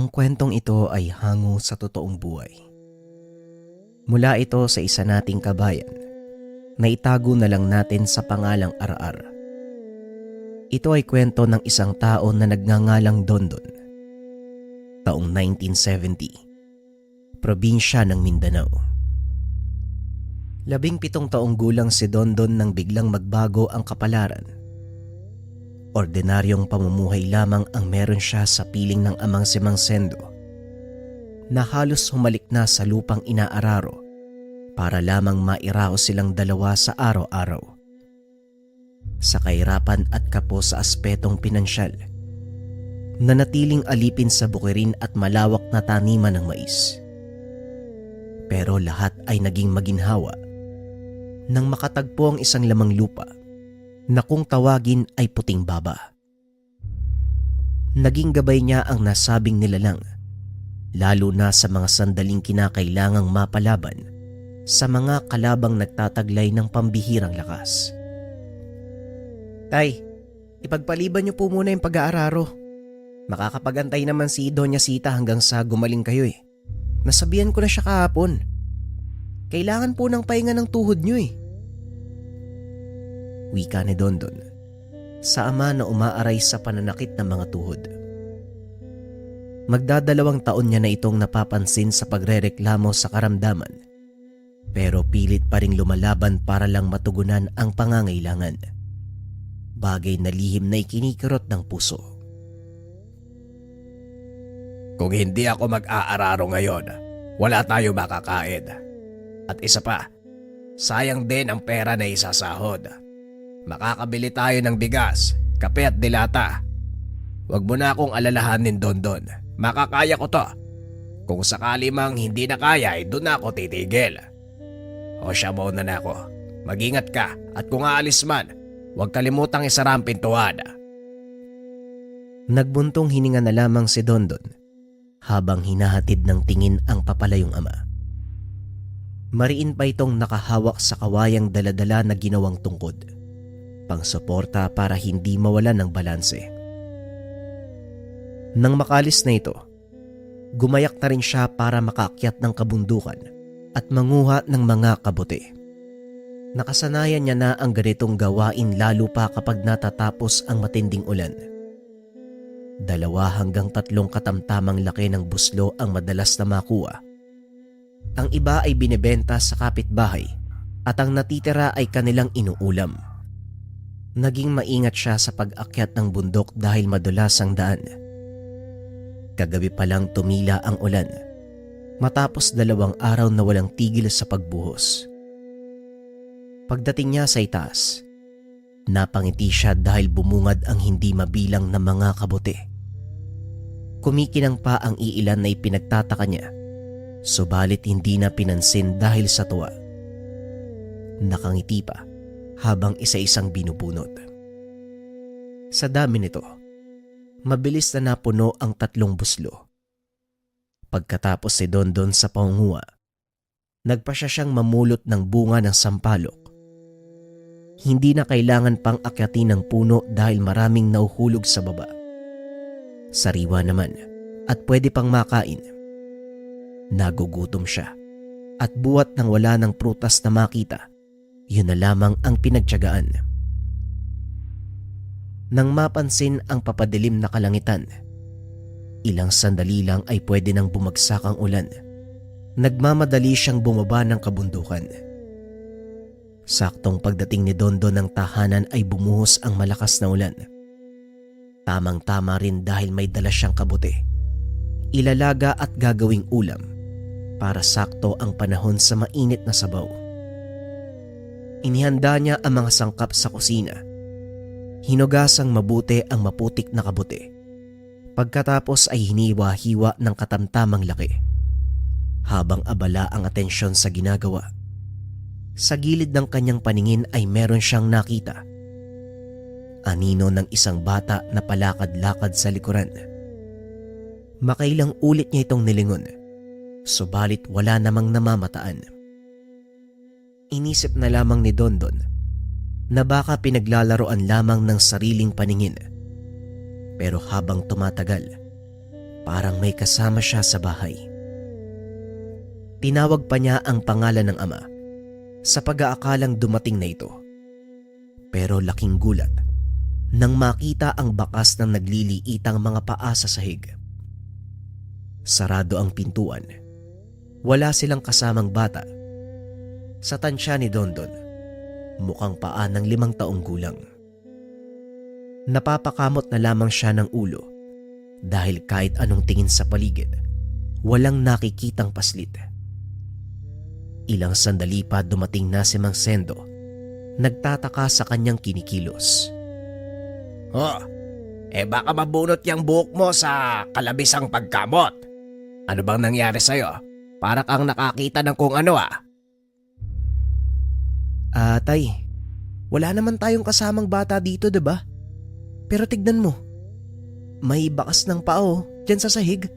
Ang kwentong ito ay hango sa totoong buhay. Mula ito sa isa nating kabayan na itago na lang natin sa pangalang Ar-Ar. Ito ay kwento ng isang tao na nagngangalang Dondon. Taong 1970, probinsya ng Mindanao. 17 taong gulang si Dondon nang biglang magbago ang kapalaran. Ordinaryong pamumuhay lamang ang meron siya sa piling ng amang si Mang Sendo, na halos humalik na sa lupang inaararo para lamang mairaos silang dalawa sa araw-araw. Sa kahirapan at kapo sa aspetong pinansyal, nanatiling alipin sa bukirin at malawak na taniman ng mais. Pero lahat ay naging maginhawa nang makatagpo ang isang lamang lupa na kung tawagin ay Puting Baba. Naging gabay niya ang nasabing nilalang, lalo na sa mga sandaling kinakailangang mapalaban sa mga kalabang nagtataglay ng pambihirang lakas. Tay, ipagpaliban niyo po muna yung pag-aararo. Makakapagantay naman si Doña Sita hanggang sa gumaling kayo eh. Nasabihan ko na siya kahapon. Kailangan po ng pahinga ng tuhod niyo eh. Wika ni Dondon sa ama na umaaray sa pananakit ng mga tuhod. Magdadalawang taon niya na itong napapansin sa pagrereklamo sa karamdaman, pero pilit pa ring lumalaban para lang matugunan ang pangangailangan. Bagay na lihim na ikinikirot ng puso. Kung hindi ako mag-aararo ngayon, wala tayo makakain. At isa pa, sayang din ang pera na isasahod. Makakabili tayo ng bigas, kape at dilata. Huwag mo na akong alalahanin, Dondon. Makakaya ko to. Kung sakali mang hindi na kaya, doon na ako titigil. O siya muna na ako. Mag-ingat ka at kung aalis man, huwag kalimutang isara ang pintuan. Nagbuntong hininga na lamang si Dondon habang hinahatid ng tingin ang papalayong ama. Mariin pa itong nakahawak sa kawayang daladala na ginawang tungkod, pangsuporta para hindi mawalan ng balanse. Nang makalis na ito, gumayak na rin siya para makaakyat ng kabundukan at manguha ng mga kabuti. Nakasanayan niya na ang ganitong gawain lalo pa kapag natatapos ang matinding ulan. 2 hanggang 3 katamtamang laki ng buslo ang madalas na makuha. Ang iba ay binebenta sa kapitbahay at ang natitira ay kanilang inuulam. Naging maingat siya sa pag-akyat ng bundok dahil madulas ang daan. Kagabi pa lang tumila ang ulan, matapos 2 araw na walang tigil sa pagbuhos. Pagdating niya sa itaas, napangiti siya dahil bumungad ang hindi mabilang na mga kabuti. Kumikinang pa ang iilan na ipinagtataka niya, subalit hindi na pinansin dahil sa tuwa. Nakangiti pa habang isa-isang binubunot. Sa dami nito, mabilis na napuno ang 3 buslo. Pagkatapos si Dondon sa pangunguha, nagpasya siyang mamulot ng bunga ng sampalok. Hindi na kailangan pang akyatin ng puno dahil maraming nauhulog sa baba. Sariwa naman at pwede pang makain. Nagugutom siya at buwat nang wala ng prutas na makita, yun na lamang ang pinagtiyagaan. Nang mapansin ang papadilim na kalangitan, ilang sandali lang ay pwede nang bumagsak ang ulan. Nagmamadali siyang bumaba ng kabundukan. Saktong pagdating ni Dondon ng tahanan ay bumuhos ang malakas na ulan. Tamang-tama rin dahil may dala siyang kabuti, ilalaga at gagawing ulam para sakto ang panahon sa mainit na sabaw. Inihanda niya ang mga sangkap sa kusina. Hinugasang mabuti ang maputik na kabuti. Pagkatapos ay hiniwa-hiwa ng katamtamang laki. Habang abala ang atensyon sa ginagawa, sa gilid ng kanyang paningin ay meron siyang nakita. Anino ng isang bata na palakad-lakad sa likuran. Makailang ulit niya itong nilingon, subalit wala namang namamataan. Inisip na lamang ni Dondon na baka pinaglalaroan lamang ng sariling paningin. Pero habang tumatagal, Parang may kasama siya sa bahay. Tinawag pa niya ang pangalan ng ama sa pag-aakalang dumating na ito. Pero laking gulat nang makita ang bakas ng nagliliitang mga paa sa sahig. Sarado ang pintuan. Wala silang kasamang bata. Sa tansya ni Dondon, mukhang paa ng 5 taong gulang. Napapakamot na lamang siya ng ulo dahil kahit anong tingin sa paligid, walang nakikitang paslit. Ilang sandali pa dumating na si Mang Sendo, nagtataka sa kanyang kinikilos. Oh, baka mabunot yung buhok mo sa kalabisang pagkamot. Ano bang nangyari sa'yo? Para kang nakakita ng kung ano Tay, wala naman tayong kasamang bata dito, diba? Pero tignan mo, may bakas ng paa dyan sa sahig.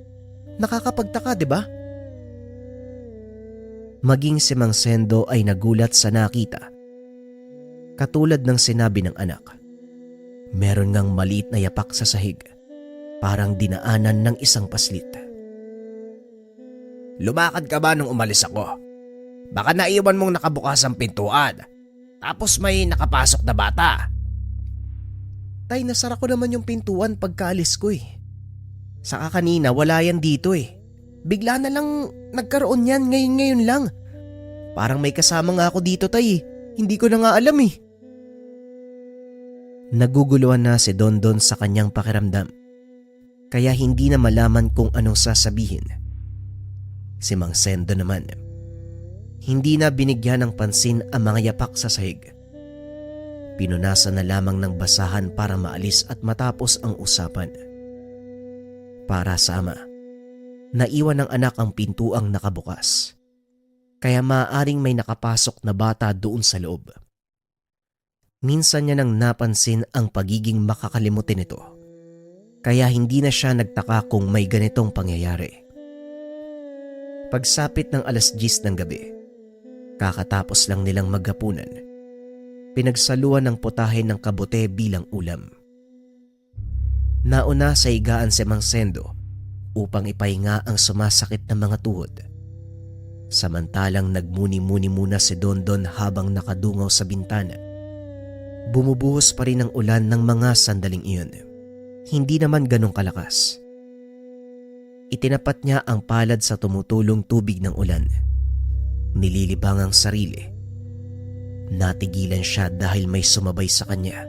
Nakakapagtaka, diba? Maging si Mang Sendo ay nagulat sa nakita. Katulad ng sinabi ng anak, meron ngang maliit na yapak sa sahig, parang dinaanan ng isang paslit. Lumakad ka ba nung umalis ako? Baka naiwan mong nakabukas ang pintuan. Tapos may nakapasok na bata. Tay, nasara ko naman yung pintuan pagkaalis ko eh. Saka kanina wala yan dito eh. Bigla na lang nagkaroon yan ngayon lang. Parang may kasama nga ako dito, tay. Hindi ko na nga alam eh. Naguguluhan na si Dondon sa kanyang pakiramdam. Kaya hindi na malaman kung anong sasabihin. Si Mang Sendo naman, hindi na binigyan ng pansin ang mga yapak sa sahig. Pinunasan na lamang ng basahan para maalis at matapos ang usapan. Para sa ama, naiwan ng anak ang pintuang nakabukas. Kaya maaaring may nakapasok na bata doon sa loob. Minsan niya nang napansin ang pagiging makakalimutin nito. Kaya hindi na siya nagtaka kung may ganitong pangyayari. Pagsapit ng 10:00 ng gabi, kakatapos lang nilang maghapunan, pinagsaluan ng putahe ng kabute bilang ulam. Nauna sa higaan si Mang Sendo upang ipahinga ang sumasakit na mga tuhod. Samantalang nagmuni-muni muna si Dondon habang nakadungaw sa bintana. Bumubuhos pa rin ang ulan ng mga sandaling iyon. Hindi naman ganong kalakas. Itinapat niya ang palad sa tumutulong tubig ng ulan. Nililibang ang sarili. Natigilan siya dahil may sumabay sa kanya.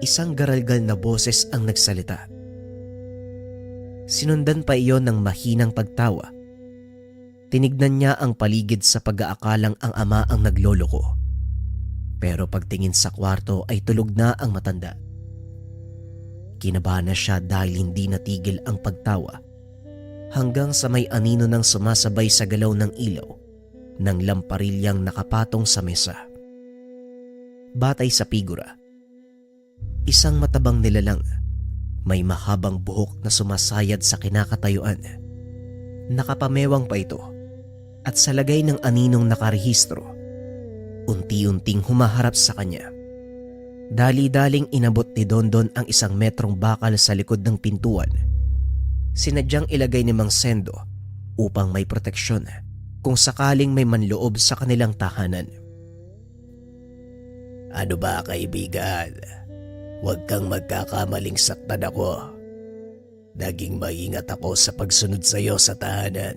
Isang garalgal na boses ang nagsalita. Sinundan pa iyon ng mahinang pagtawa. Tinignan niya ang paligid sa pag-aakalang ang ama ang nagloloko. Pero pagtingin sa kwarto ay tulog na ang matanda. Kinabahan na siya dahil hindi natigil ang pagtawa hanggang sa may anino ng sumasabay sa galaw ng ilaw ng lamparilyang nakapatong sa mesa. Batay sa figura, isang matabang nilalang, may mahabang buhok na sumasayad sa kinakatayuan. Nakapamewang pa ito at sa lagay ng aninong nakarehistro, unti-unting humaharap sa kanya. Dali-daling inabot ni Dondon ang 1 metrong bakal sa likod ng pintuan. Sinadyang ilagay ni Mang Sendo upang may proteksyon kung sakaling may manloob sa kanilang tahanan. Ano ba kaibigan? Huwag kang magkakamaling saktan ako. Naging maingat ako sa pagsunod sa iyo sa tahanan.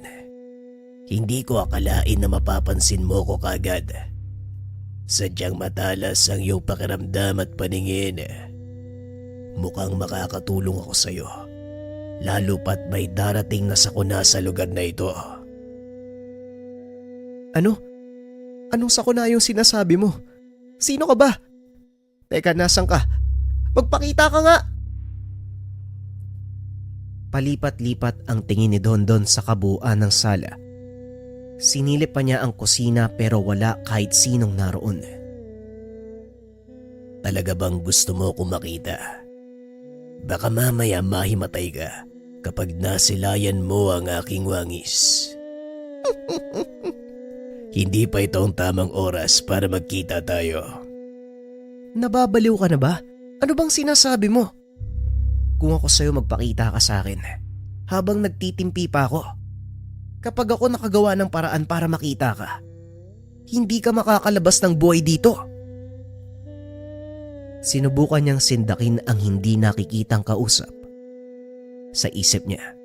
Hindi ko akalain na mapapansin mo ko kagad. Sadyang matalas ang iyong pakiramdam at paningin. Mukhang makakatulong ako sa iyo. Lalo pat may darating na sakuna sa lugar na ito. Ano? Anong sakuna yung sinasabi mo? Sino ka ba? Teka, nasan ka? Magpakita ka nga! Palipat-lipat ang tingin ni Dondon sa kabuuan ng sala. Sinilip pa niya ang kusina pero wala kahit sinong naroon. Talaga bang gusto mo kong makita? Baka mamaya mahimatay ka kapag nasilayan mo ang aking wangis. Hindi pa ito ang tamang oras para magkita tayo. Nababaliw ka na ba? Ano bang sinasabi mo? Kung ako sa'yo magpakita ka sa akin, habang nagtitimpi pa ako. Kapag ako nakagawa ng paraan para makita ka, hindi ka makakalabas ng buhay dito. Sinubukan niyang sindakin ang hindi nakikitang kausap. Sa isip niya,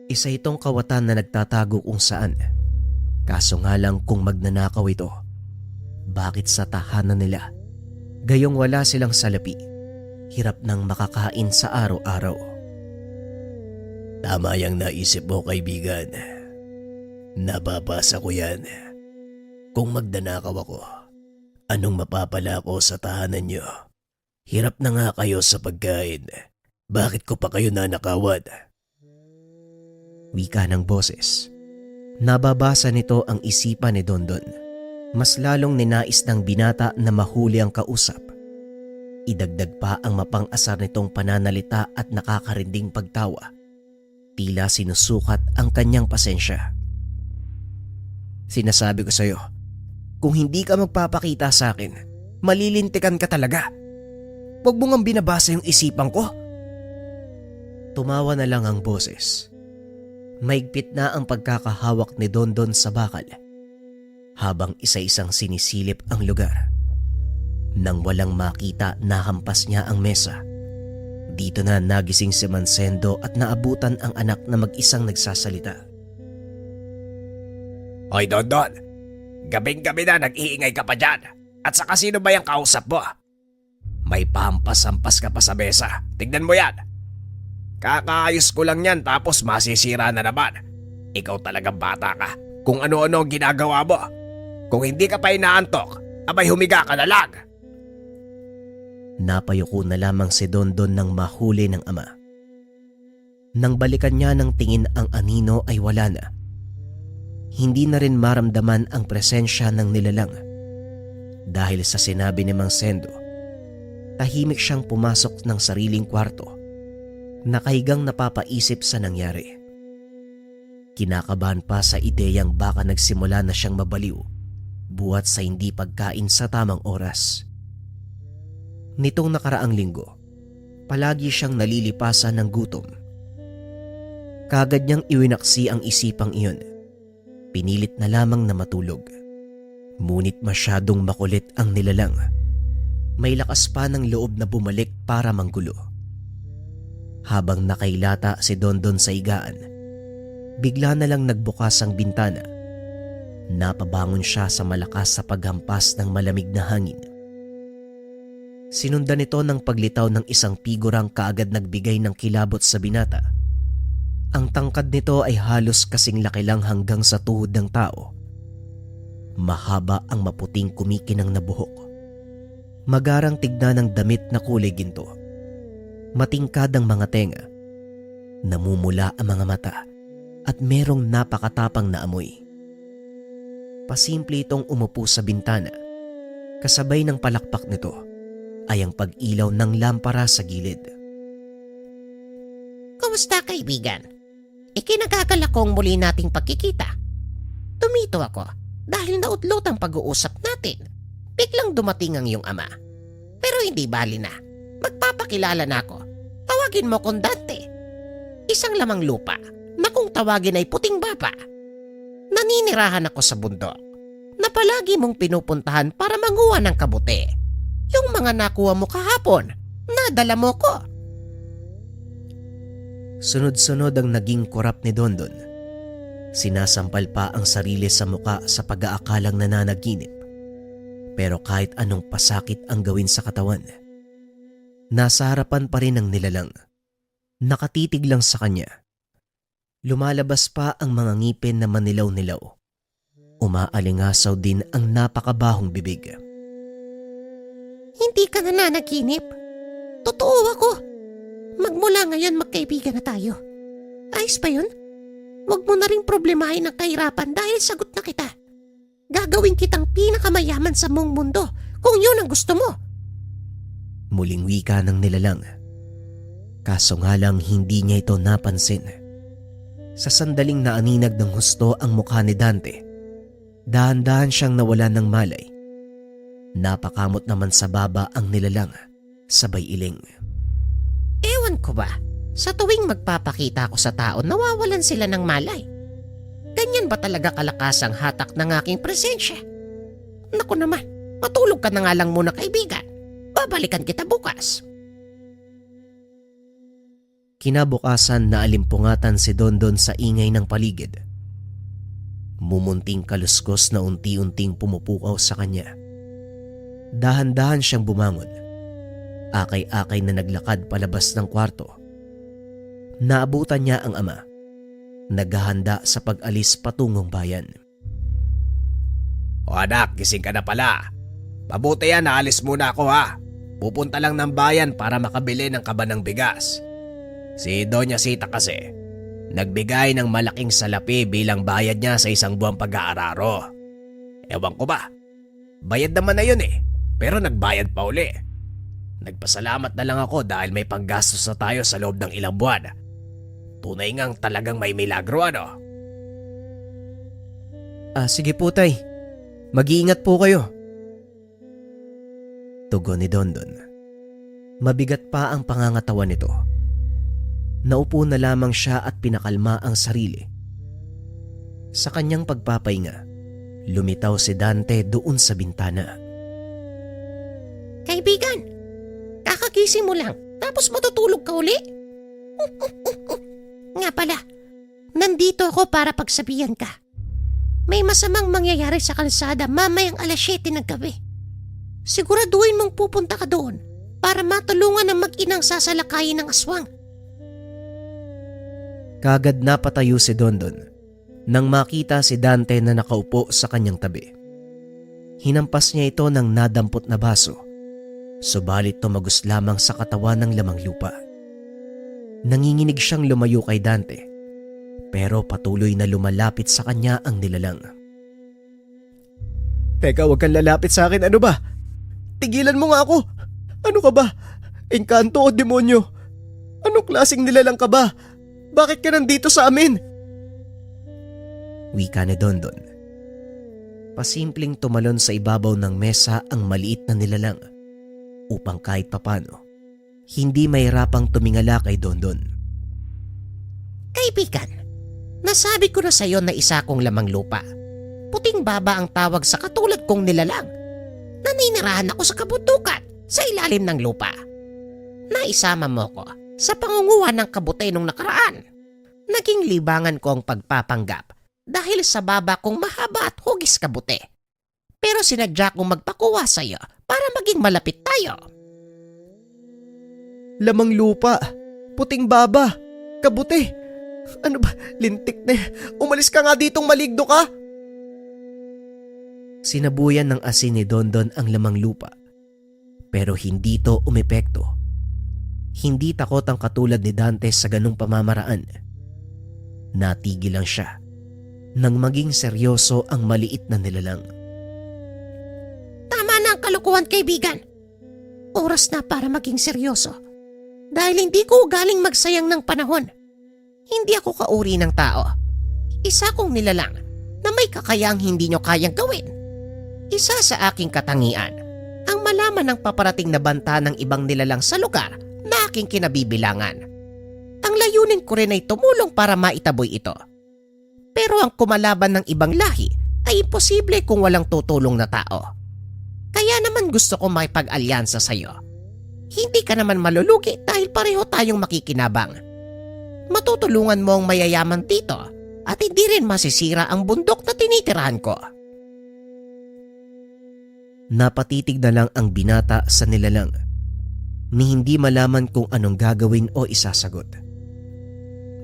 isa itong kawatan na nagtatago kung saan. Kaso nga lang kung magnanakaw ito, bakit sa tahanan nila? Gayong wala silang salapi, hirap nang makakain sa araw-araw. Tama yang naisip mo, kaibigan. Nababasa ko yan. Kung magnanakaw ako, anong mapapala ko sa tahanan nyo? Hirap na nga kayo sa pagkain. Bakit ko pa kayo nanakawan? Wika ng boses. Nababasa nito ang isipan ni Dondon. Mas lalong ninais ng binata na mahuli ang kausap. Idagdag pa ang mapang-asar nitong pananalita at nakakarinding pagtawa. Tila sinusukat ang kanyang pasensya. Sinasabi ko sa'yo, kung hindi ka magpapakita sa akin, malilintikan ka talaga. Huwag mo ngang binabasa yung isipan ko. Tumawa na lang ang boses. Maigpit na ang pagkakahawak ni Dondon sa bakal habang isa-isang sinisilip ang lugar. Nang walang makita, nahampas niya ang mesa. Dito na nagising si Mancendo at naabutan ang anak na mag-isang nagsasalita. Hoy Dondon, gabing-gabi na nag-iingay ka pa dyan. At saka sino ba yung kausap mo? May pahampas-hampas ka pa sa mesa. Tignan mo yan. Kakaayos ko lang yan tapos masisira na naman. Ikaw talagang bata ka. Kung ano-ano ang ginagawa mo. Kung hindi ka pa inaantok, abay humiga ka na lang. Napayuko na lamang si Dondon nang mahuli ng ama. Nang balikan niya ng tingin ang anino ay wala na. Hindi na rin maramdaman ang presensya ng nilalang. Dahil sa sinabi ni Mang Sendo, tahimik siyang pumasok ng sariling kwarto. Nakahigang napapaisip sa nangyari. Kinakabahan pa sa ideyang baka nagsimula na siyang mabaliw buhat sa hindi pagkain sa tamang oras. Nitong nakaraang linggo, palagi siyang nalilipasan ng gutom. Kagad niyang iwinaksi ang isipang iyon. Pinilit na lamang na matulog. Ngunit masyadong makulit ang nilalang. May lakas pa ng loob na bumalik para manggulo. Habang nakailata si Dondon sa higaan, bigla na lang nagbukas ang bintana. Napabangon siya sa malakas sa paghampas ng malamig na hangin. Sinundan ito ng paglitaw ng isang figurang kaagad nagbigay ng kilabot sa binata. Ang tangkad nito ay halos kasing laki lang hanggang sa tuhod ng tao. Mahaba ang maputing kumikinang na buhok. Magarang tignan ng damit na kulay ginto. Matingkad ang mga tenga. Namumula ang mga mata at merong napakatapang na amoy. Pasimple itong umupo sa bintana. Kasabay ng palakpak nito ay ang pag-ilaw ng lampara sa gilid. Kumusta kaibigan? Ikinagagalak kong muli nating pagkikita. Tumito ako dahil naudlot ang pag-uusap natin. Biglang dumating ang iyong ama. Pero hindi bali na. Magpapakilala na ako. Tawagin mo kong Dante. Isang lamang lupa na kung tawagin ay puting baba. Naninirahan ako sa bundok na palagi mong pinupuntahan para manguha ng kabuti. Yung mga nakuha mo kahapon, nadala mo ko. Sunod-sunod ang naging kurap ni Dondon. Sinasampal pa ang sarili sa muka sa pag-aakalang nananaginip. Pero kahit anong pasakit ang gawin sa katawan, nasa harapan pa rin ang nilalang. Nakatitig lang sa kanya. Lumalabas pa ang mga ngipin na manilaw-nilaw. Umaalingasaw din ang napakabahong bibig. Hindi ka na nanaginip. Totoo ako. Magmula ngayon magkaibigan na tayo. Ayos ba yun? Huwag mo na ring problemahin ang kahirapan dahil sagot na kita. Gagawin kitang pinakamayaman sa buong mundo kung yun ang gusto mo. Muling wika ng nilalang. Kaso nga lang hindi niya ito napansin. Sa sandaling naaninag ng husto ang mukha ni Dante, dahan-dahan siyang nawala ng malay. Napakamot naman sa baba ang nilalang, sabay iling. Ewan ko ba, Sa tuwing magpapakita ako sa tao, nawawalan sila ng malay. Ganyan ba talaga kalakas ang hatak ng aking presensya? Naku naman, matulog ka na nga lang muna kaibigan. Babalikan kita bukas. Kinabukasan naalimpungatan si Dondon sa ingay ng paligid. Mumunting kaluskos na unti-unting pumupukaw sa kanya. Dahan-dahan siyang bumangon. Akay-akay na naglakad palabas ng kwarto. Naabutan niya ang ama. Naghahanda sa pag-alis patungong bayan. O anak, gising ka na pala. Mabuti yan, naalis muna ako ha. Pupunta lang ng bayan para makabili ng kaba ng bigas. Si Doña Sita kasi, nagbigay ng malaking salapi bilang bayad niya sa isang buwang pag-aararo. Ewan ko ba, bayad naman na yun pero nagbayad pa uli. Nagpasalamat na lang ako dahil may panggastos na tayo sa loob ng ilang buwan. Tunay ngang talagang may milagro ano. Sige po tay, mag-iingat po kayo. Tugon ni Dondon. Mabigat pa ang pangangatawan nito. Naupo na lamang siya at pinakalma ang sarili. Sa kanyang pagpapahinga, lumitaw si Dante doon sa bintana. Kaibigan, kakagising mo lang tapos matutulog ka uli? Nga pala, nandito ako para pagsabihan ka. May masamang mangyayari sa kalsada mamayang 7:00 ng gabi. Siguraduhin mong pupunta ka doon para matulungan ang mag-inang sasalakayin ng aswang. Kagad napatayo si Dondon nang makita si Dante na nakaupo sa kanyang tabi. Hinampas niya ito ng nadampot na baso, subalit tumagos lamang sa katawan ng lamang lupa. Nanginginig siyang lumayo kay Dante, pero patuloy na lumalapit sa kanya ang nilalang. Teka, huwag kang lalapit sa akin, ano ba? Tigilan mo nga ako! Ano ka ba? Engkanto o demonyo? Anong klaseng nilalang ka ba? Bakit ka nandito sa amin? Wika ni Dondon. Pasimpleng tumalon sa ibabaw ng mesa ang maliit na nilalang upang kahit papano hindi mahirapang tumingala kay Dondon. Kaibigan, nasabi ko na sa iyo na isa akong lamang lupa. Puting baba ang tawag sa katulad kong nilalang. Naninirahan ako sa kabundukan sa ilalim ng lupa. Naisama mo ko sa pangunguha ng kabutay nung nakaraan. Naging libangan ko ang pagpapanggap dahil sa baba kong mahaba at hugis kabute. Pero sinadya kong magpakuha sa iyo para maging malapit tayo. Lamang lupa, puting baba, kabute. Ano ba, lintik na. Umalis ka nga ditong maligdo ka. Sinabuyan ng asin ni Dondon ang lamang lupa. Pero hindi ito umepekto. Hindi takot ang katulad ni Dante sa ganung pamamaraan. Natigil lang siya nang maging seryoso ang maliit na nilalang. Tama na ang kalukuhan, kaibigan. Oras na para maging seryoso. Dahil hindi ko galing magsayang ng panahon. Hindi ako kauri ng tao. Isa kong nilalang na may kakayang hindi nyo kayang gawin. Isa sa aking katangian ang malaman ng paparating na banta ng ibang nilalang sa lugar na aking kinabibilangan. Ang layunin ko rin ay tumulong para maitaboy ito. Pero ang kumalaban ng ibang lahi ay imposible kung walang tutulong na tao. Kaya naman gusto ko makipag-alyansa sa iyo. Hindi ka naman malulugi dahil pareho tayong makikinabang. Matutulungan mo ang mayayaman dito at hindi rin masisira ang bundok na tinitirahan ko. Napatitig na lang ang binata sa nilalang ni hindi malaman kung anong gagawin o isasagot.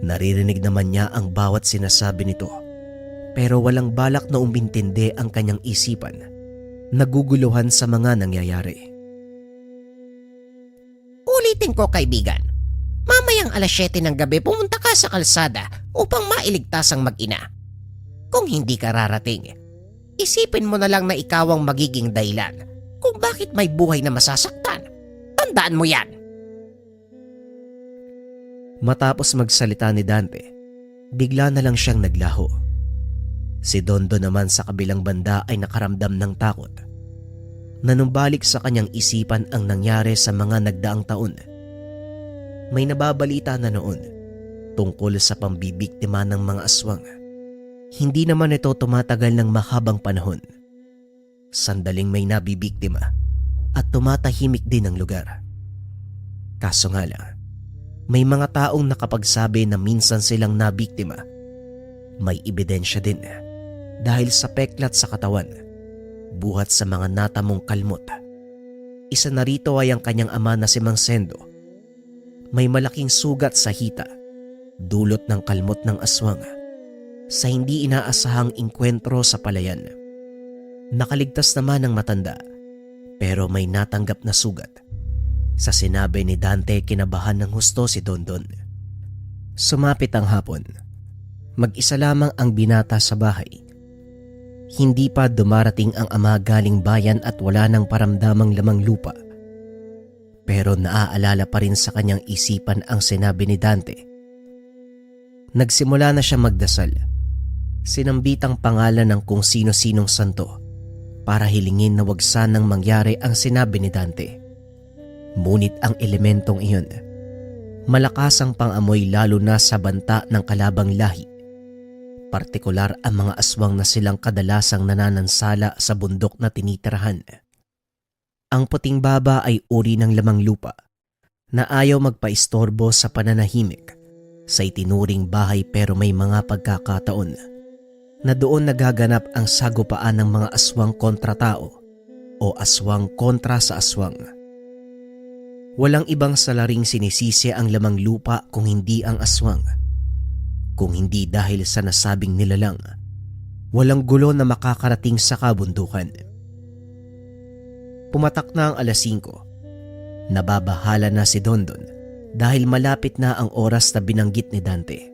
Naririnig naman niya ang bawat sinasabi nito pero walang balak na umintindi ang kanyang isipan, naguguluhan sa mga nangyayari. Ulitin ko, kaibigan. Mamayang 7:00 ng gabi pumunta ka sa kalsada upang mailigtas ang mag-ina. Kung hindi ka rarating, isipin mo na lang na ikaw ang magiging dahilan kung bakit may buhay na masasaktan. Tandaan mo yan. Matapos magsalita ni Dante, bigla na lang siyang naglaho. Si Dondo naman sa kabilang banda ay nakaramdam ng takot. Nanumbalik sa kanyang isipan ang nangyari sa mga nagdaang taon. May nababalita na noon tungkol sa pambibiktima ng mga aswang. Hindi naman ito tumatagal ng mahabang panahon. Sandaling may nabibiktima at tumatahimik din ang lugar. Kaso nga lang, may mga taong nakapagsabi na minsan silang nabiktima. May ebidensya din dahil sa peklat sa katawan, buhat sa mga natamong kalmot. Isa na rito ay ang kanyang ama na si Mang Sendo. May malaking sugat sa hita, dulot ng kalmot ng aswang, sa hindi inaasahang inkwentro sa palayan. Nakaligtas naman ang matanda, pero may natanggap na sugat. Sa sinabi ni Dante, kinabahan ng husto si Dondon. Sumapit ang hapon. Mag-isa lamang ang binata sa bahay. Hindi pa dumarating ang ama galing bayan at wala nang paramdamang lamang lupa. Pero naaalala pa rin sa kanyang isipan ang sinabi ni Dante. Nagsimula na siya magdasal. Sinambit ang pangalan ng kung sino-sinong santo para hilingin na wag sanang mangyari ang sinabi ni Dante. Ngunit ang elementong iyon, malakas ang pangamoy lalo na sa banta ng kalabang lahi. Partikular ang mga aswang na silang kadalasang nananansala sa bundok na tinitirahan. Ang puting baba ay uri ng lamang lupa na ayaw magpaistorbo sa pananahimik sa itinuring bahay, pero may mga pagkakataon na doon nagaganap ang sagupaan ng mga aswang kontra tao o aswang kontra sa aswang. Walang ibang salaring sinisisi ang lamang lupa kung hindi ang aswang. Kung hindi dahil sa nasabing nilalang, walang gulo na makakarating sa kabundukan. Pumatak na ang 5:00. Nababahala na si Dondon dahil malapit na ang oras na binanggit ni Dante.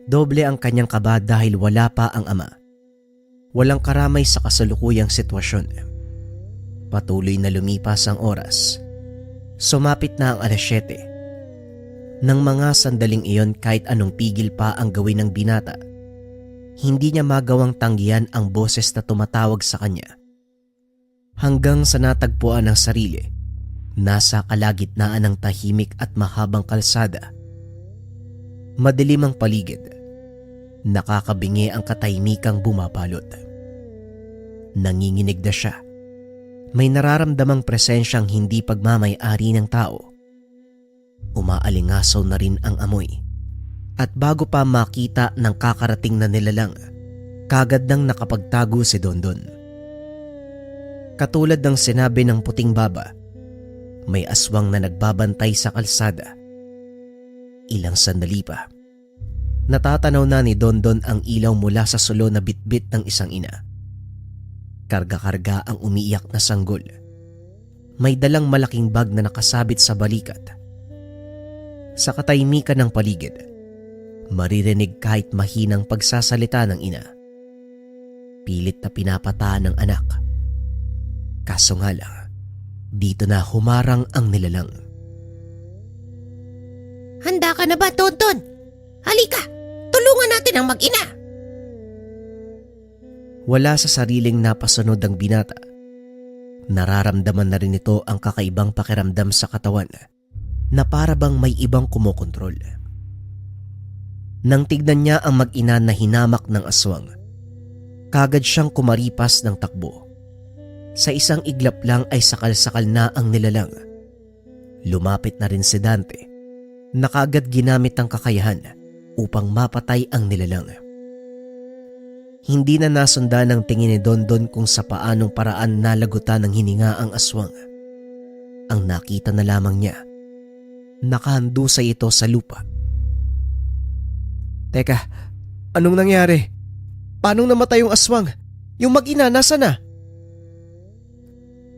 Doble ang kanyang kaba dahil wala pa ang ama. Walang karamay sa kasalukuyang sitwasyon. Patuloy na lumipas ang oras. Sumapit na ang 7:00. Nang mga sandaling iyon, kahit anong pigil pa ang gawin ng binata, hindi niya magawang tanggihan ang boses na tumatawag sa kanya. Hanggang sa natagpuan ang sarili, nasa kalagitnaan ng tahimik at mahabang kalsada. Madilim ang paligid. Nakakabingi ang katahimikang bumapalot. Nanginginig na siya. May nararamdamang presensyang hindi pagmamay-ari ng tao. Umaalingasaw na rin ang amoy. At bago pa makita ng kakarating na nilalang, kagad nang nakapagtago si Dondon. Katulad ng sinabi ng puting baba, may aswang na nagbabantay sa kalsada. Ilang sandali pa, natatanaw na ni Dondon ang ilaw mula sa sulo na bitbit ng isang ina. Karga-karga ang umiiyak na sanggol. May dalang malaking bag na nakasabit sa balikat. Sa katahimikan ng paligid, maririnig kahit mahinang pagsasalita ng ina. Pilit na pinapataan ng anak. Kaso nga lang, dito na humarang ang nilalang. Handa ka na ba, Dondon? Halika, tulungan natin ang mag-ina. Wala sa sariling napasunod ang binata. Nararamdaman na rin ito ang kakaibang pakiramdam sa katawan na para bang may ibang kumokontrol. Nang tignan niya ang mag-ina na hinamak ng aswang, kagad siyang kumaripas ng takbo. Sa isang iglap lang ay sakal-sakal na ang nilalang. Lumapit na rin si Dante na kagad ginamit ang kakayahan upang mapatay ang nilalang. Hindi na nasundan ng tingin ni Dondon kung sa paanong paraan nalagutan ng hininga ang aswang. Ang nakita na lamang niya, nakahandusay ito sa lupa. Teka, anong nangyari? Paano namatay yung aswang? Yung mag-ina, nasa na?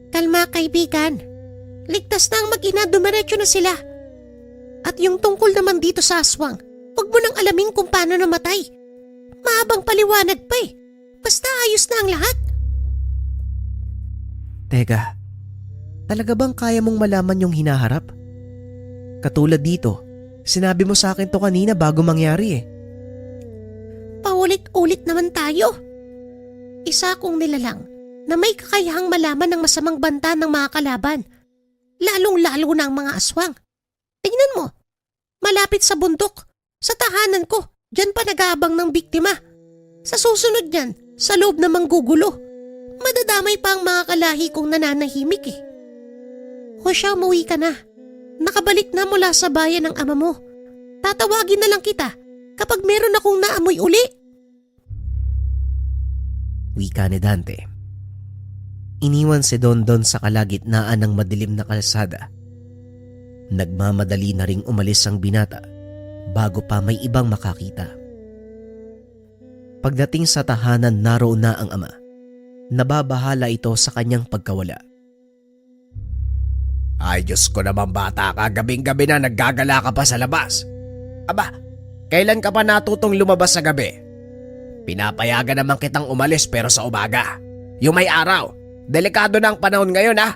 Kalma, kaibigan. Ligtas na ang mag-ina, dumiretso na sila. At yung tungkol naman dito sa aswang, huwag mo nang alamin kung paano namatay. Mahabang paliwanag pa eh. Basta ayos na ang lahat. Teka, talaga bang kaya mong malaman yung hinaharap? Katulad dito, sinabi mo sa akin to kanina bago mangyari eh. Paulit-ulit naman tayo. Isa akong nilalang na may kakayahang malaman ng masamang banta ng mga kalaban. Lalong-lalo na ang mga aswang. Tingnan mo, malapit sa bundok, sa tahanan ko, dyan pa nag-aabang ng biktima. Sa susunod niyan, sa loob na manggugulo. Madadamay pa ang mga kalahi kong nananahimik eh. O siya, umuwi ka na. Nakabalik na mula sa bayan ng ama mo. Tatawagin na lang kita kapag meron akong naamoy uli. Wika ni Dante. Iniwan si Dondon sa kalagitnaan ng madilim na kalsada. Nagmamadali na ring umalis ang binata bago pa may ibang makakita. Pagdating sa tahanan, naroon na ang ama. Nababahala ito sa kanyang pagkawala. Ay Diyos ko naman bata ka, gabing-gabi na naggagala ka pa sa labas. Aba, kailan ka pa natutong lumabas sa gabi? Pinapayagan naman kitang umalis pero sa umaga. Yung may araw, delikado na ang panahon ngayon ha.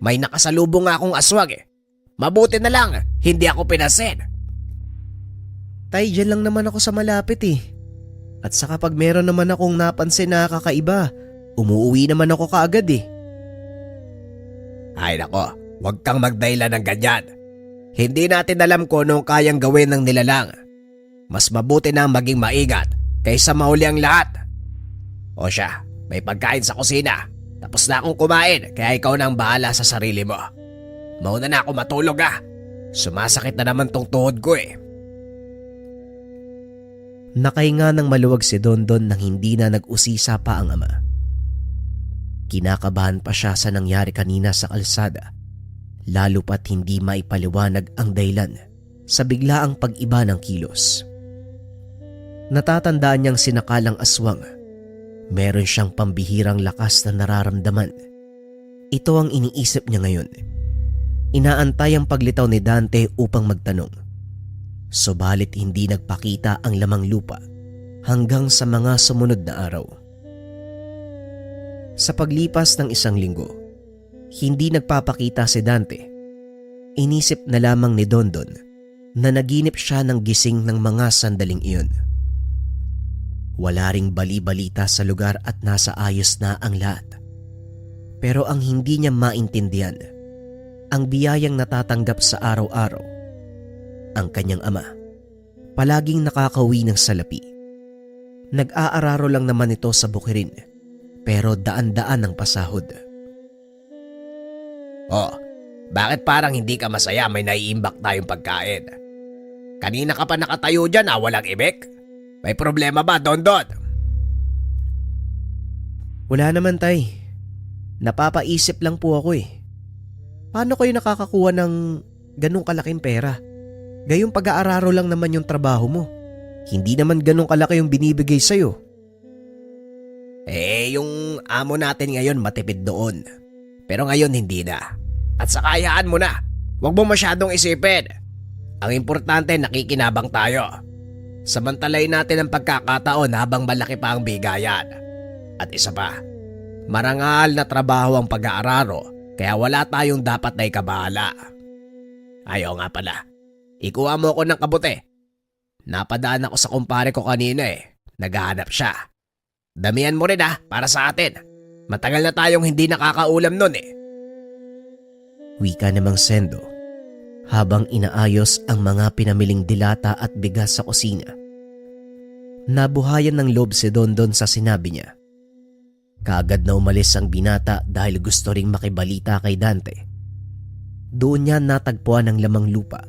May nakasalubong nga akong aswang eh. Mabuti na lang, hindi ako pinasin. Tay, dyan lang naman ako sa malapit eh. At saka pag meron naman akong napansin na kakaiba, umuwi naman ako kaagad eh. Ay nako, huwag kang magdahilan ng ganyan. Hindi natin alam kung anong kayang gawin ng nilalang. Mas mabuti na maging maingat kaysa mahuli ang lahat. O siya, may pagkain sa kusina. Tapos na akong kumain kaya ikaw na ang bahala sa sarili mo. Mauna na ako matulog ah. Sumasakit na naman tong tuhod ko eh. Nakahinga ng maluwag si Dondon nang hindi na nag-usisa pa ang ama. Kinakabahan pa siya sa nangyari kanina sa kalsada, lalo pat hindi maipaliwanag ang dahilan sa biglaang pag-iba ng kilos. Natatandaan niyang sinakalang aswang. Meron siyang pambihirang lakas na nararamdaman. Ito ang iniisip niya ngayon. Inaantay ang paglitaw ni Dante upang magtanong. Subalit hindi nagpakita ang lamang lupa hanggang sa mga sumunod na araw. Sa paglipas ng 1 linggo, hindi nagpapakita si Dante. Inisip na lamang ni Dondon na naginip siya ng gising ng mga sandaling iyon. Wala ring bali-balita sa lugar at nasa ayos na ang lahat. Pero ang hindi niya maintindihan, ang biyayang natatanggap sa araw-araw. Ang kanyang ama, palaging nakakauwi ng salapi. Nag-aararo lang naman ito sa bukirin, pero daan-daan ang pasahod. Oh, bakit parang hindi ka masaya may naiimbak tayong pagkain? Kanina ka pa nakatayo dyan walang ibig? May problema ba, Dondon? Wala naman, tay. Napapaisip lang po ako eh. Paano kayo nakakakuha ng ganong kalaking pera? Gayong pag-aararo lang naman yung trabaho mo. Hindi naman ganong kalaki yung binibigay sa'yo. Yung amo natin ngayon matipid doon. Pero ngayon hindi na. At saka hayaan mo na. Huwag mo masyadong isipin. Ang importante nakikinabang tayo. Samantalayin natin ang pagkakataon habang malaki pa ang bigayan. At isa pa, marangal na trabaho ang pag-aararo kaya wala tayong dapat na ikabahala. Ayaw nga pala. Ikuha mo ako ng kabote. Napadaan ako sa kumpare ko kanina eh. Naghahanap siya. Damihan mo rin para sa atin. Matagal na tayong hindi nakakaulam nun eh. Wika namang Sendo habang inaayos ang mga pinamiling dilata at bigas sa kusina. Nabuhayan ng loob si Dondon sa sinabi niya. Kaagad na umalis ang binata dahil gusto ring makibalita kay Dante. Doon niya natagpuan ang lamang lupa.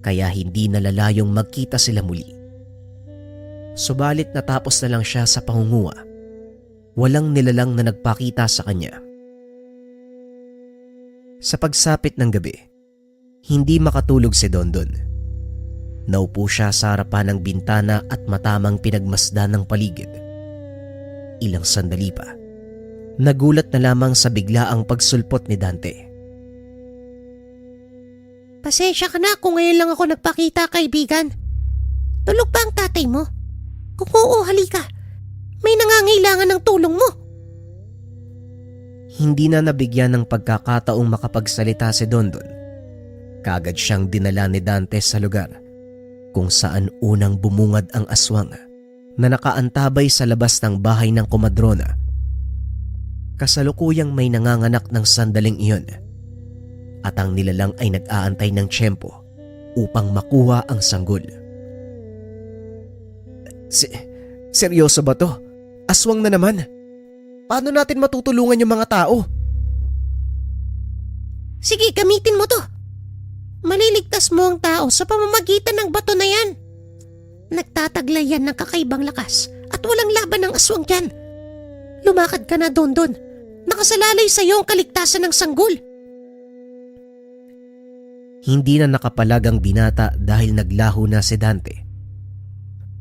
Kaya hindi nalalayong magkita sila muli. Subalit natapos na lang siya sa pangunguha. Walang nilalang na nagpakita sa kanya. Sa pagsapit ng gabi, hindi makatulog si Dondon. Naupo siya sa harapan ng bintana at matamang pinagmasdan ng paligid. Ilang sandali pa, nagulat na lamang sa biglaang pagsulpot ni Dante. Pasensya ka na kung ngayon lang ako nagpakita, kaibigan. Tulog ba ang tatay mo? Kung oo, halika. May nangangailangan ng tulong mo. Hindi na nabigyan ng pagkakataong makapagsalita si Dondon. Kaagad siyang dinala ni Dante sa lugar kung saan unang bumungad ang aswang na nakaantabay sa labas ng bahay ng komadrona. Kasalukuyang may nanganganak ng sandaling iyon. at ang nilalang ay nag-aantay ng tiyempo upang makuha ang sanggol. Seryoso ba to? Aswang na naman. Paano natin matutulungan yung mga tao? Sige, gamitin mo to. Maliligtas mo ang tao sa pamamagitan ng bato na yan. Nagtataglay yan ng kakaibang lakas at walang laban ng aswang dyan. Lumakad ka na, Dondon. Nakasalalay sa iyo ang kaligtasan ng sanggol. Hindi na nakapalag ang binata dahil naglaho na si Dante.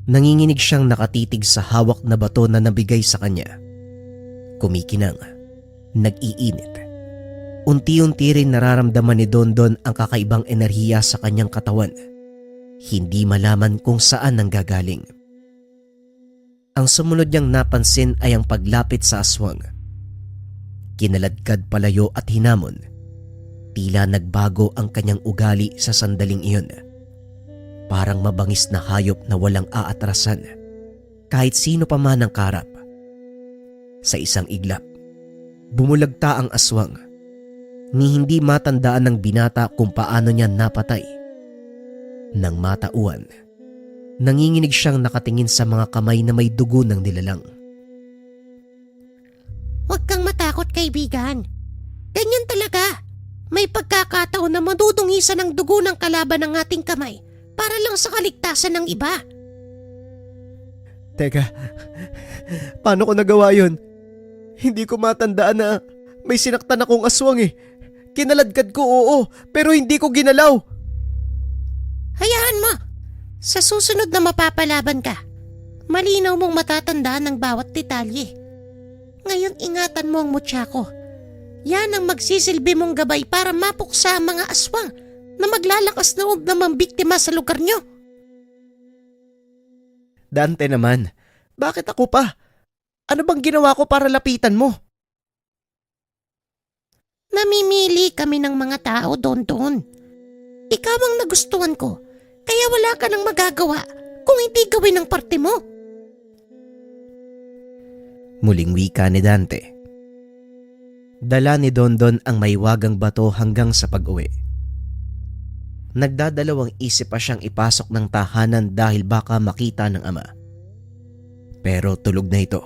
Nanginginig siyang nakatitig sa hawak na bato na nabigay sa kanya. Kumikinang, nag-iinit. Unti-unti rin nararamdaman ni Dondon ang kakaibang enerhiya sa kanyang katawan. Hindi malaman kung saan nanggagaling. Ang sumunod niyang napansin ay ang paglapit sa aswang. Kinaladkad palayo at hinamon. Tila nagbago ang kanyang ugali sa sandaling iyon. Parang mabangis na hayop na walang aatrasan. Kahit sino pa man ang karap. Sa isang iglap, bumulagta ang aswang. Ni hindi matandaan ng binata kung paano niya napatay. Nang matauan, nanginginig siyang nakatingin sa mga kamay na may dugo ng nilalang. Huwag kang matakot, kaibigan. Ganyan talaga. May pagkakataon na madudungisan ang dugo ng kalaban ng ating kamay para lang sa kaligtasan ng iba. Teka, paano ko nagawa yun? Hindi ko matandaan na may sinaktan akong aswang eh. Kinaladkad ko, oo, pero hindi ko ginalaw. Hayaan mo. Sa susunod na mapapalaban ka, malinaw mong matatandaan ang bawat detalye. Ngayon ingatan mo ang mutya ko. Yan ang magsisilbi mong gabay para mapuksa ang mga aswang na maglalakas loob na mambiktima sa lugar nyo. Dante naman, bakit ako pa? Ano bang ginawa ko para lapitan mo? Namimili kami ng mga tao, Dondon. Ikaw ang nagustuhan ko, kaya wala ka nang magagawa kung hindi gawin ang parte mo. Muling wika ni Dante. Dala ni Dondon ang maiwagang bato hanggang sa pag-uwi. Nagdadalawang isip pa siyang ipasok ng tahanan dahil baka makita ng ama. Pero tulog na ito.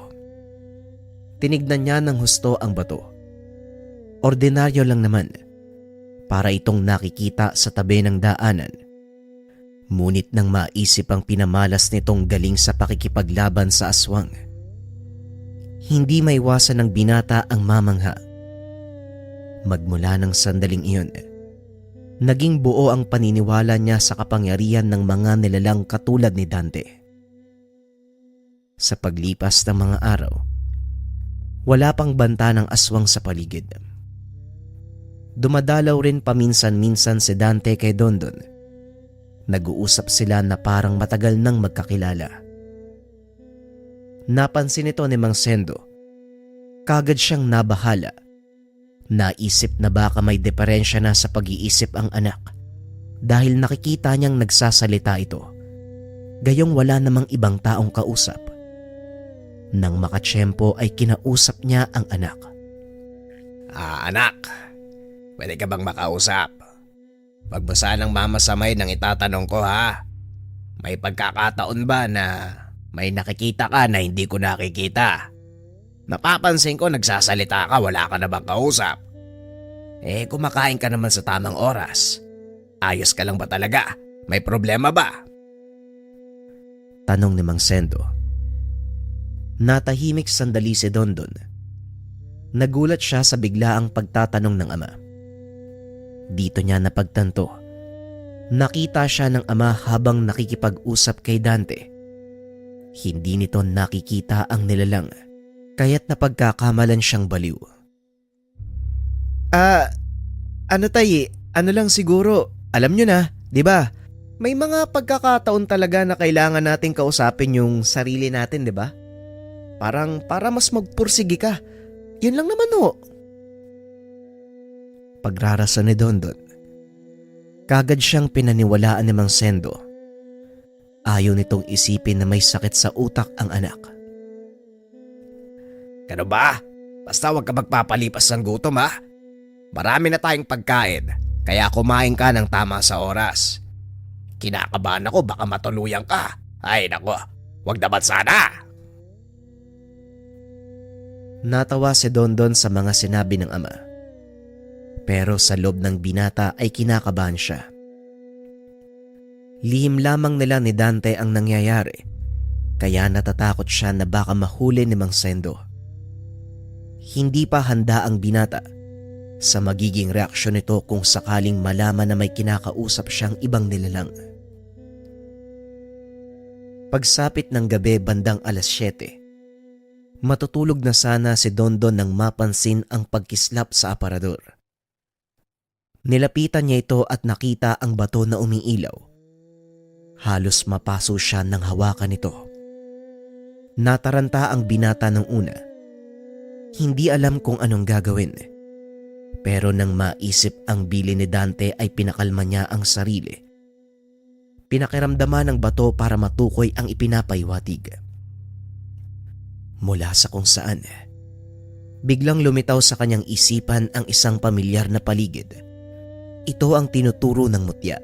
Tinignan niya ng husto ang bato. Ordinaryo lang naman, para itong nakikita sa tabi ng daanan. Ngunit nang maisip ang pinamalas nitong galing sa pakikipaglaban sa aswang, hindi maiwasan ng binata ang mamangha. Magmula ng sandaling iyon, naging buo ang paniniwala niya sa kapangyarihan ng mga nilalang katulad ni Dante. Sa paglipas ng mga araw, wala pang banta ng aswang sa paligid. Dumadalaw rin paminsan-minsan si Dante kay Dondon. Nag-uusap sila na parang matagal nang magkakilala. Napansin ito ni Mang Sendo. Kagad siyang nabahala. Naisip na baka may diferensya na sa pag-iisip ang anak dahil nakikita niyang nagsasalita ito. Gayong wala namang ibang taong kausap. Nang makatsyempo ay kinausap niya ang anak. Anak, pwede ka bang makausap? Wag mo sanang mamasamay nang itatanong ko ha. May pagkakataon ba na may nakikita ka na hindi ko nakikita? Napapansin ko nagsasalita ka, wala ka na bang kausap? Kumakain ka naman sa tamang oras. Ayos ka lang ba talaga? May problema ba? Tanong ni Mang Sendo. Natahimik sandali si Dondon. Nagulat siya sa biglaang pagtatanong ng ama. Dito niya napagtanto. Nakita siya ng ama habang nakikipag-usap kay Dante. Hindi nito nakikita ang nilalang, kaya't napagkakamalan siyang baliw. Ano lang siguro, alam nyo na, di ba? May mga pagkakataon talaga na kailangan nating kausapin yung sarili natin, di ba? Parang para mas magpursige ka. Yun lang naman ho. Pagrarason ni Dondon, kagad siyang pinaniwalaan ni Mang Sendo. Ayaw nitong isipin na may sakit sa utak ang anak. Ano ba? Basta wag ka magpapalipas ng gutom ha. Marami na tayong pagkain Kaya kumain ka ng tama sa oras. Kinakabahan ako baka matuluyan ka. Ay nako, wag naman sana. Natawa si Dondon sa mga sinabi ng ama. Pero sa loob ng binata ay kinakabahan siya. Lihim lamang nila ni Dante ang nangyayari, kaya natatakot siya na baka mahuli ni Mang Sendo. Hindi pa handa ang binata sa magiging reaksyon nito kung sakaling malaman na may kinakausap siyang ibang nilalang. Pagsapit ng gabi bandang 7:00, matutulog na sana si Dondon nang mapansin ang pagkislap sa aparador. Nilapitan niya ito at nakita ang bato na umiilaw. Halos mapaso siya nang hawakan ito. Nataranta ang binata ng una. Hindi alam kung anong gagawin. Pero nang maisip ang bili ni Dante ay pinakalma niya ang sarili. Pinakiramdaman ng bato para matukoy ang ipinapaiwatig. Mula sa kung saan, biglang lumitaw sa kanyang isipan ang isang pamilyar na paligid. Ito ang tinuturo ng mutya.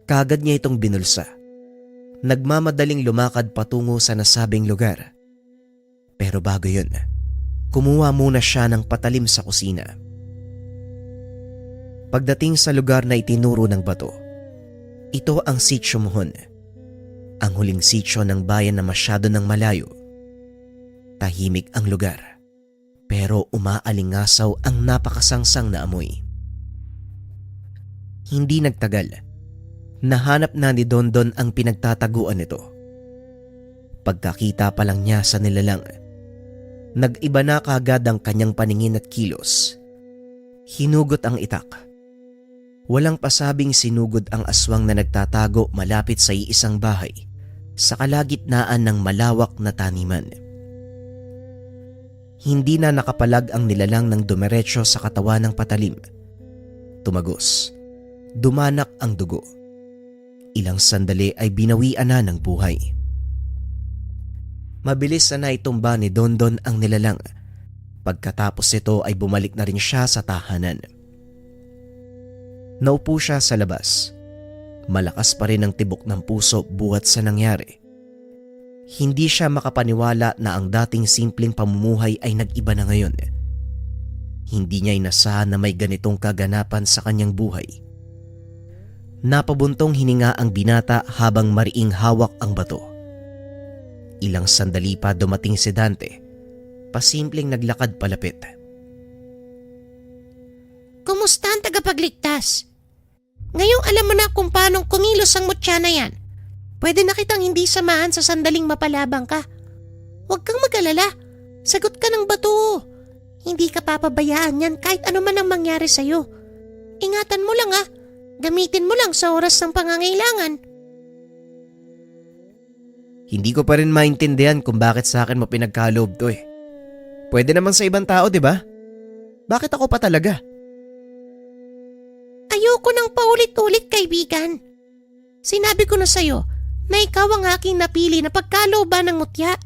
Kaagad niya itong binulsa. Nagmamadaling lumakad patungo sa nasabing lugar. Pero bago yun, kumuha muna siya ng patalim sa kusina. Pagdating sa lugar na itinuro ng bato, ito ang Sitio Mohon, ang huling sitio ng bayan na masyado ng malayo. Tahimik ang lugar, pero umaalingasaw ang napakasangsang na amoy. Hindi nagtagal, nahanap na ni Dondon ang pinagtataguan nito. Pagkakita pa lang niya sa nilalang, nag-iba na kaagad ang kanyang paningin at kilos. Hinugot ang itak. Walang pasabing sinugod ang aswang na nagtatago malapit sa iisang bahay sa kalagitnaan ng malawak na taniman. Hindi na nakapalag ang nilalang ng dumiretso sa katawan ng patalim. Tumagos. Dumanak ang dugo. Ilang sandali ay binawian na ng buhay. Mabilis na naitumba ni Dondon ang nilalang. Pagkatapos ito ay bumalik na rin siya sa tahanan. Naupo siya sa labas. Malakas pa rin ang tibok ng puso buhat sa nangyari. Hindi siya makapaniwala na ang dating simpleng pamumuhay ay nag-iba na ngayon. Hindi niya inasahan na may ganitong kaganapan sa kanyang buhay. Napabuntong hininga ang binata habang mariing hawak ang bato. Ilang sandali pa dumating si Dante. Pasimpleng naglakad palapit. Kumusta ang tagapagligtas? Ngayong alam mo na kung paanong kumilos ang mutya na yan. Pwede na kitang hindi samahan sa sandaling mapalabang ka. Huwag kang mag-alala. Sagot ka ng bato. Hindi ka papabayaan yan kahit ano man ang mangyari sa'yo. Ingatan mo lang ha. Gamitin mo lang sa oras ng pangangailangan. Hindi ko pa rin maintindihan kung bakit sa akin mo pinagkaloob to eh. Pwede naman sa ibang tao, di ba? Bakit ako pa talaga? Ayoko nang paulit-ulit, kaibigan. Sinabi ko na sa'yo na ikaw ang aking napili na pagkalooban ng mutya.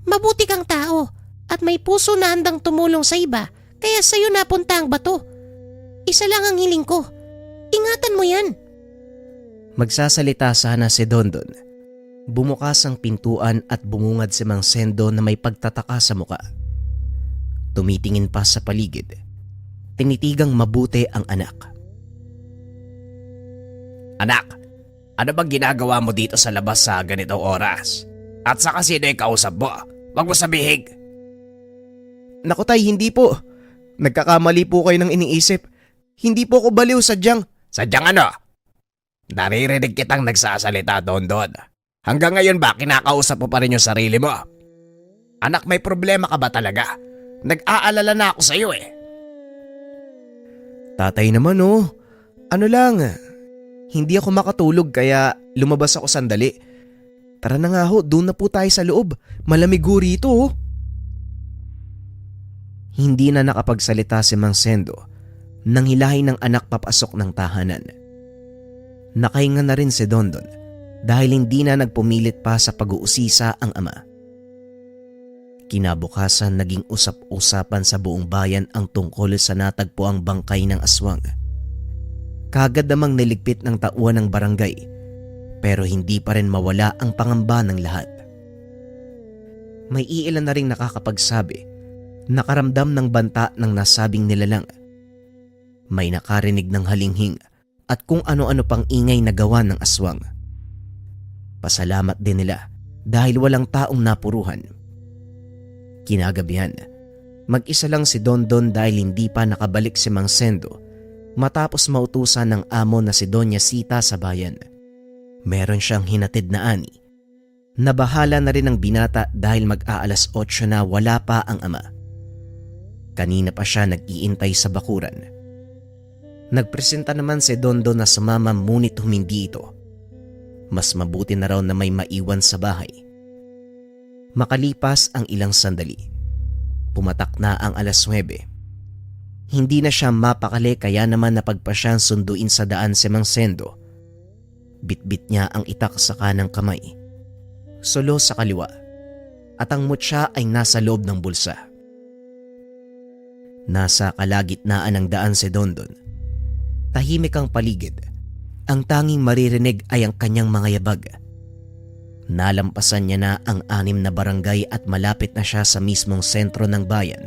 Mabuti kang tao at may puso na handang tumulong sa iba kaya sa'yo napunta ang bato. Isa lang ang hiling ko. Ingatan mo yan. Magsasalita sana si Dondon. Bumukas ang pintuan at bumungad si Mang Sendo na may pagtataka sa muka. Tumitingin pa sa paligid. Tinitigang mabuti ang anak. Anak, ano bang ginagawa mo dito sa labas sa ganitong oras? At saka sino yung kausap mo? Huwag mo sabihin. Naku tay, hindi po. Nagkakamali po kayo ng iniisip. Hindi po ako baliw sadyang. Sadyang ano? Naririnig kitang nagsasalita, Dondon. Hanggang ngayon ba kinakausap mo pa rin yung sarili mo? Anak, may problema ka ba talaga? Nag-aalala na ako sa'yo eh. Tatay naman oh. Ano lang, hindi ako makatulog kaya lumabas ako sandali. Tara na nga ho, doon na po tayo sa loob. Malamig ho rito oh. Hindi na nakapagsalita si Mang Sendo nang hilahin ng anak papasok ng tahanan. Nakahinga na rin si Dondon dahil hindi na nagpumilit pa sa pag-uusisa ang ama. Kinabukasan naging usap-usapan sa buong bayan ang tungkol sa natagpuang bangkay ng aswang Kagad namang niligpit ng tauhan ng barangay, pero hindi pa rin mawala ang pangamba ng lahat. May iilan na ring nakakapagsabi, nakaramdam ng banta ng nasabing nilalang. May nakarinig ng halinghing at kung ano-ano pang ingay na gawa ng aswang. Pasalamat din nila dahil walang taong napuruhan. Kinagabihan, mag-isa lang si Dondon dahil hindi pa nakabalik si Mang Sendo matapos mautusan ng amo na si Doña Sita sa bayan. Meron siyang hinatid na ani. Nabahala na rin ang binata dahil mag-aalas 8 na wala pa ang ama. Kanina pa siya nag-iintay sa bakuran. Nagpresenta naman si Dondon na sumama ngunit humindi ito. Mas mabuti na raw na may maiwan sa bahay. Makalipas ang ilang sandali, pumatak na ang alas 9. Hindi na siya mapakali kaya naman napagpasyang sunduin sa daan si Mang Sendo. Bitbit niya ang itak sa kanang kamay, solo sa kaliwa, at ang mutya ay nasa loob ng bulsa. Nasa kalagitnaan ng daan si Dondon. Tahimik ang paligid. Ang tanging maririnig ay ang kanyang mga yabag. Nalampasan niya na ang 6 na barangay at malapit na siya sa mismong sentro ng bayan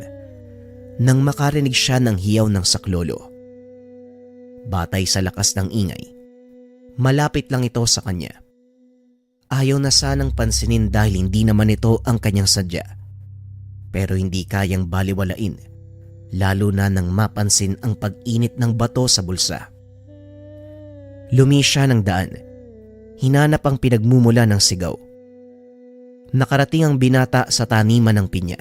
nang makarinig siya ng hiyaw ng saklolo. Batay sa lakas ng ingay, malapit lang ito sa kanya. Ayaw na sanang pansinin dahil hindi naman ito ang kanyang sadya. Pero hindi kayang baliwalain, lalo na nang mapansin ang pag-init ng bato sa bulsa. Lumi siya ng daan. Hinanap ang pinagmumula ng sigaw. Nakarating ang binata sa taniman ng pinya.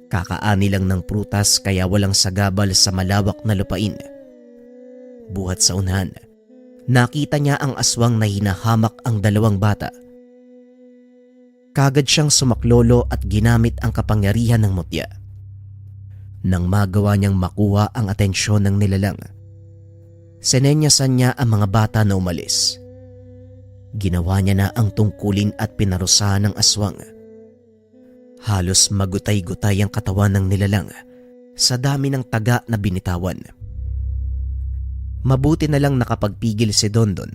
Kakaani lang ng prutas kaya walang sagabal sa malawak na lupain. Buhat sa unahan, nakita niya ang aswang na hinahamak ang 2 bata. Kagad siyang sumaklolo at ginamit ang kapangyarihan ng mutya. Nang magawa niyang makuha ang atensyon ng nilalang, sinenyasan niya ang mga bata na umalis. Ginawa niya na ang tungkulin at pinarusahan ng aswang. Halos magutay-gutay ang katawan ng nilalang sa dami ng taga na binitawan. Mabuti na lang nakapagpigil si Dondon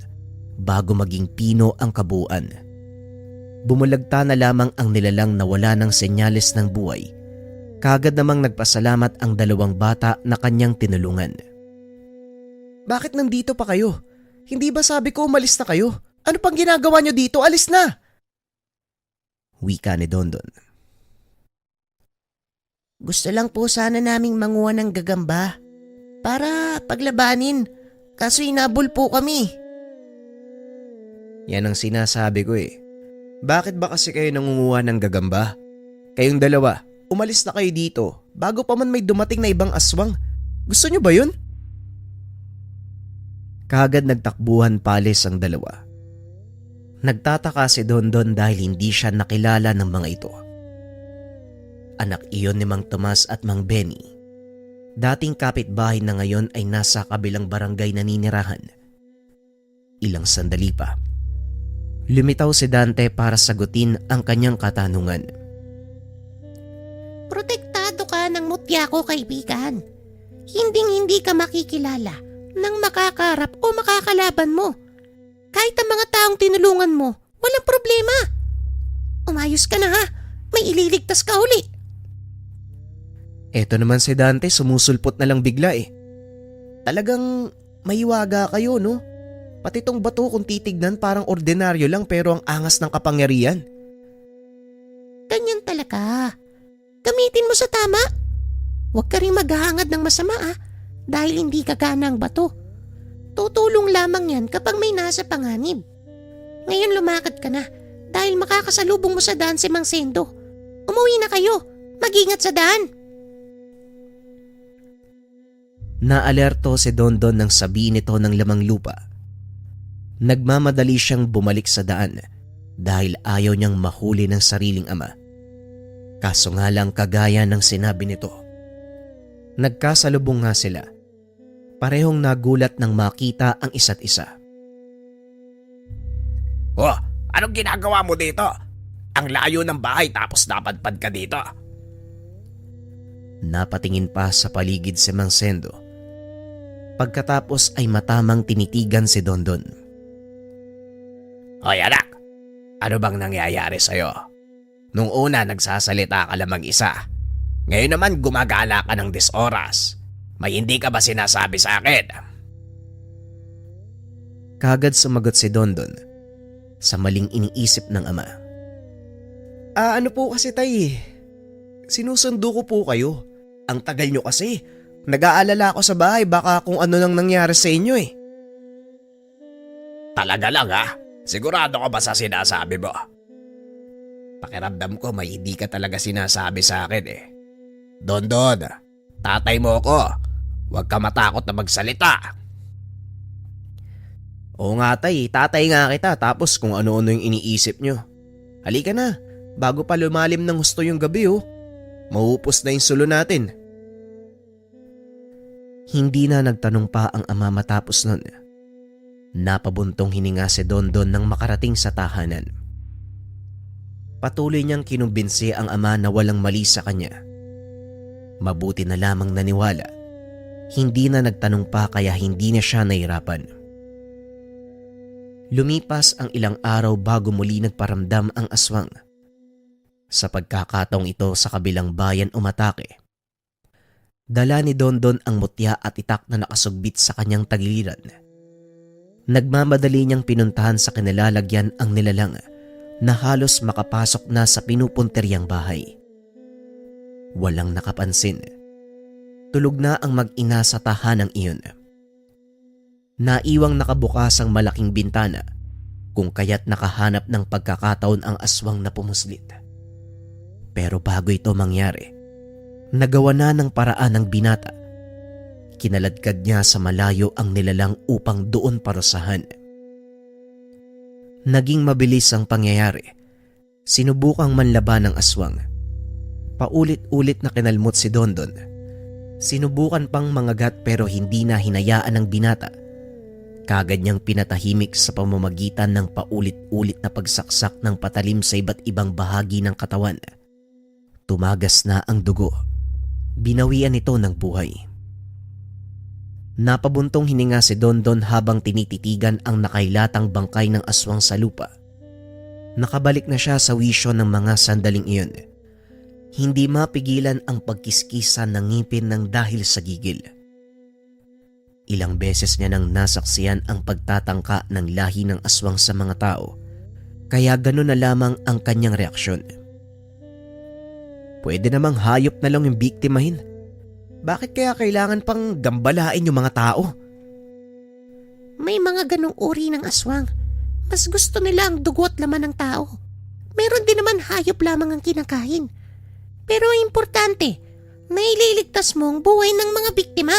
bago maging pino ang kabuuan. Bumulagta na lamang ang nilalang na wala ng senyales ng buhay. Kagad namang nagpasalamat ang 2 bata na kanyang tinulungan. Bakit nandito pa kayo? Hindi ba sabi ko umalis na kayo? Ano pang ginagawa niyo dito? Alis na! Wika ni Dondon. Gusto lang po sana naming manguha ng gagamba para paglabanin, kaso inabol po kami. Yan ang sinasabi ko eh. Bakit ba kasi kayo nangunguha ng gagamba? Kayong 2, umalis na kayo dito bago pa man may dumating na ibang aswang. Gusto niyo ba yun? Kagad nagtakbuhan palis ang 2. Nagtataka si Dondon dahil hindi siya nakilala ng mga ito. Anak iyon ni Mang Tomas at Mang Benny. Dating kapitbahay na ngayon ay nasa kabilang barangay naninirahan. Ilang sandali pa, lumitaw si Dante para sagutin ang kanyang katanungan. Protektado ka ng mutya ko, kaibigan. Hinding-hindi ka makikilala ng makakarap o makakalaban mo. Kahit ang mga taong tinulungan mo, walang problema. Umayos ka na ha, may ililigtas ka uli. Eto naman si Dante sumusulpot na lang bigla eh. Talagang mahiwaga kayo no? Pati tong bato kung titignan parang ordinaryo lang pero ang angas ng kapangyarihan. Ganyan talaga. Gamitin mo sa tama. Huwag ka rin maghahangad ng masama dahil hindi kagana ang bato. Tutulong lamang yan kapag may nasa panganib. Ngayon lumakad ka na dahil makakasalubong mo sa daan si Mang Sendo. Umuwi na kayo. Mag-ingat sa daan. Naalerto si Dondon nang sabihin ito ng lamang lupa. Nagmamadali siyang bumalik sa daan dahil ayaw niyang mahuli ng sariling ama. Kaso nga lang kagaya ng sinabi nito. Nagkasalubong nga sila. Parehong nagulat nang makita ang isa't isa. Oh, anong ginagawa mo dito? Ang layo ng bahay tapos napadpad ka dito. Napatingin pa sa paligid si Mang Sendo. Pagkatapos ay matamang tinitigan si Dondon. Hoy anak, ano bang nangyayari sa'yo? Nung una nagsasalita ka lamang isa. Ngayon naman gumagala ka ng 10 oras. May hindi ka ba sinasabi sa akin? Kagad sumagot si Dondon sa maling iniisip ng ama. Ano po kasi tay, sinusundo ko po kayo. Ang tagal nyo kasi. Nag-aalala ako sa bahay baka kung ano nang nangyari sa inyo eh. Talaga lang ha? Sigurado ka ba sa sinasabi mo? Pakiramdam ko may hindi ka talaga sinasabi sa akin eh. Dondon, tatay mo ako. Huwag ka matakot na magsalita. Oo nga tay, tatay nga kita tapos kung ano-ano yung iniisip nyo. Halika na, bago pa lumalim ng husto yung gabi oh. Maupos na yung sulo natin. Hindi na nagtanong pa ang ama matapos nun. Napabuntong hininga si Dondon nang makarating sa tahanan. Patuloy niyang kinumbinsi ang ama na walang mali sa kanya. Mabuti na lamang naniwala. Hindi na nagtanong pa kaya hindi na siya nahirapan. Lumipas ang ilang araw bago muli nagparamdam ang aswang. Sa pagkakataong ito sa kabilang bayan umatake. Dala ni Dondon ang mutya at itak na nakasugbit sa kanyang tagiliran. Nagmamadali niyang pinuntahan sa kanilalagyan ang nilalang na halos makapasok na sa pinupunteryang bahay. Walang nakapansin. Tulog na ang mag-ina sa tahanang iyon. Naiwang nakabukas ang malaking bintana kung kaya't nakahanap ng pagkakataon ang aswang na pumuslit. Pero bago ito mangyari, nagawa na ng paraan ng binata. Kinaladkad niya sa malayo ang nilalang upang doon parusahan. Naging mabilis ang pangyayari. Sinubukang manlaban ng aswang. Paulit-ulit na kinalmot si Dondon. Sinubukan pang mangagat pero hindi na hinayaan ng binata. Kagad niyang pinatahimik sa pamamagitan ng paulit-ulit na pagsaksak ng patalim sa iba't ibang bahagi ng katawan. Tumagas na ang dugo. Binawian ito ng buhay. Napabuntong hininga si Dondon habang tinititigan ang nakailatang bangkay ng aswang sa lupa. Nakabalik na siya sa wisyo ng mga sandaling iyon. Hindi mapigilan ang pagkiskisan ng ngipin ng dahil sa gigil. Ilang beses niya nang nasaksiyan ang pagtatangka ng lahi ng aswang sa mga tao, kaya gano'n na lamang ang kanyang reaksyon. Pwede namang hayop na lang yung biktimahin. Bakit kaya kailangan pang gambalain yung mga tao? May mga ganong uri ng aswang. Mas gusto nila ang dugo at laman ng tao. Meron din naman hayop lamang ang kinakain. Pero importante, naililigtas mo ang buhay ng mga biktima.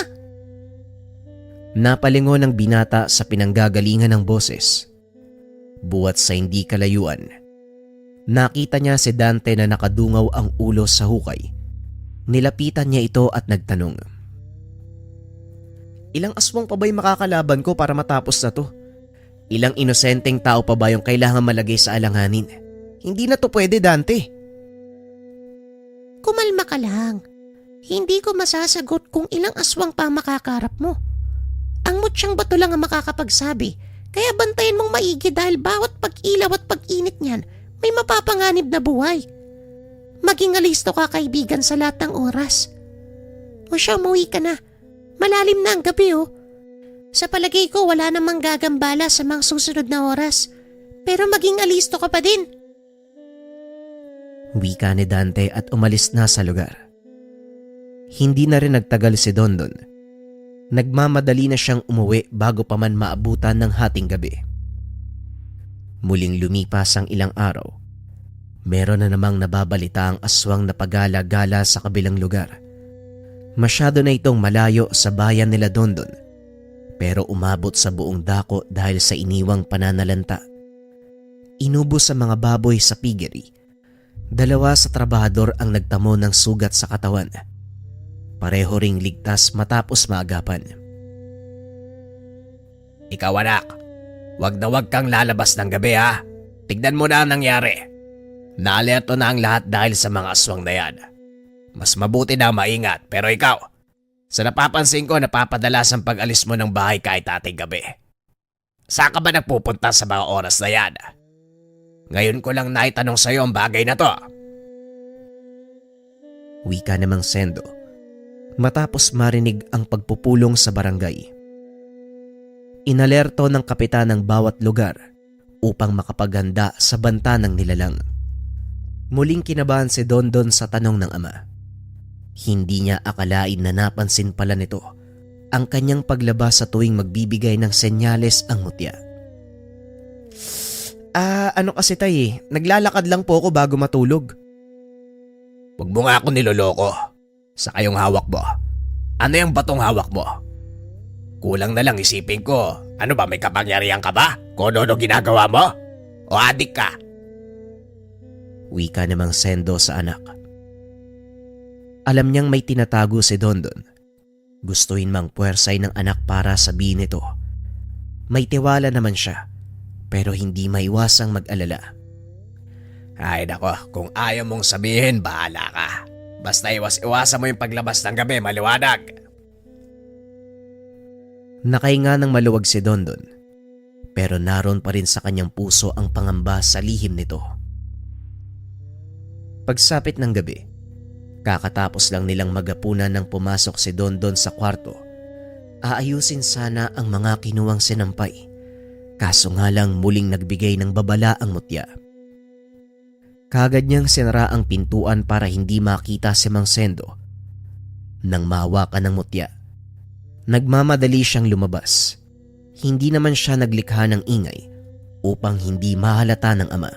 Napalingon ng binata sa pinanggagalingan ng boses. Buwat sa hindi kalayuan, nakita niya si Dante na nakadungaw ang ulo sa hukay. Nilapitan niya ito at nagtanong. Ilang aswang pa ba'y makakalaban ko para matapos na to? Ilang inosenteng tao pa ba yung kailangan malagay sa alanganin? Hindi na to pwede, Dante. Kumalma ka lang. Hindi ko masasagot kung ilang aswang pa makakarap mo. Ang mutsyang bato lang ang makakapagsabi, kaya bantayan mong maigi dahil bawat pag-ilaw at pag-init niyan may mapapanganib na buhay. Maging alisto ka kaibigan sa lahat ng oras. O siya, umuwi ka na. Malalim na ang gabi oh. Sa palagay ko wala namang gagambala sa mga susunod na oras. Pero maging alisto ka pa din. Wika ni Dante at umalis na sa lugar. Hindi na rin nagtagal si Dondon. Nagmamadali na siyang umuwi bago pa man maabutan ng hating gabi. Muling lumipas ang ilang araw. Meron na namang nababalita ang aswang na pagala-gala sa kabilang lugar. Masyado na itong malayo sa bayan nila Dondon, pero umabot sa buong dako dahil sa iniwang pananalanta. Inubos sa mga baboy sa piggery. 2 sa trabahador ang nagtamo ng sugat sa katawan. Pareho ring ligtas matapos maagapan. Ikaw anak, wag na wag kang lalabas ng gabi ha. Tignan mo na ang nangyari. Naalerto na ang lahat dahil sa mga aswang na yan. Mas mabuti na maingat pero ikaw, Sa napapansin ko, napapadalas ang pag-alis mo ng bahay kahit ating gabi. Saan ka ba nagpupunta sa mga oras na yan? Ngayon ko lang naitanong sa'yo ang bagay na to. Wika namang Sendo matapos marinig ang pagpupulong sa barangay. Inalerto ng kapitan ng bawat lugar upang makapaghanda sa banta ng nilalang. Muling kinabahan si Dondon sa tanong ng ama. Hindi niya akalain na napansin pala nito ang kanyang paglabas sa tuwing magbibigay ng senyales ang mutya. Ano kasi tay, naglalakad lang po ako bago matulog. Huwag mo nga ako niloloko. Sa kayong hawak mo. Ano yung batong hawak mo? Kulang na lang isipin ko. Ano ba, may kapangyarihan ka ba? Kung ano ginagawa mo? O adik ka? Wika namang Sendo sa anak. Alam niyang may tinatago si Dondon. Gustuhin mang puwersay ng anak para sabihin ito. May tiwala naman siya, pero hindi maiwasang mag-alala. Ay nako, kung ayaw mong sabihin, bahala ka. Basta iwas-iwasan mo yung paglabas ng gabi, maliwanag. Nakahinga ng maluwag si Dondon, pero naroon pa rin sa kanyang puso ang pangamba sa lihim nito. Pagsapit ng gabi, kakatapos lang nilang magapunan nang pumasok si Dondon sa kwarto. Aayusin sana ang mga kinuwang sinampay, kaso nga lang muling nagbigay ng babala ang mutya. Kagad niyang sinara ang pintuan para hindi makita si Mang Sendo. Nang mahawakan ng mutya, nagmamadali siyang lumabas. Hindi naman siya naglikha ng ingay upang hindi mahalata ng ama.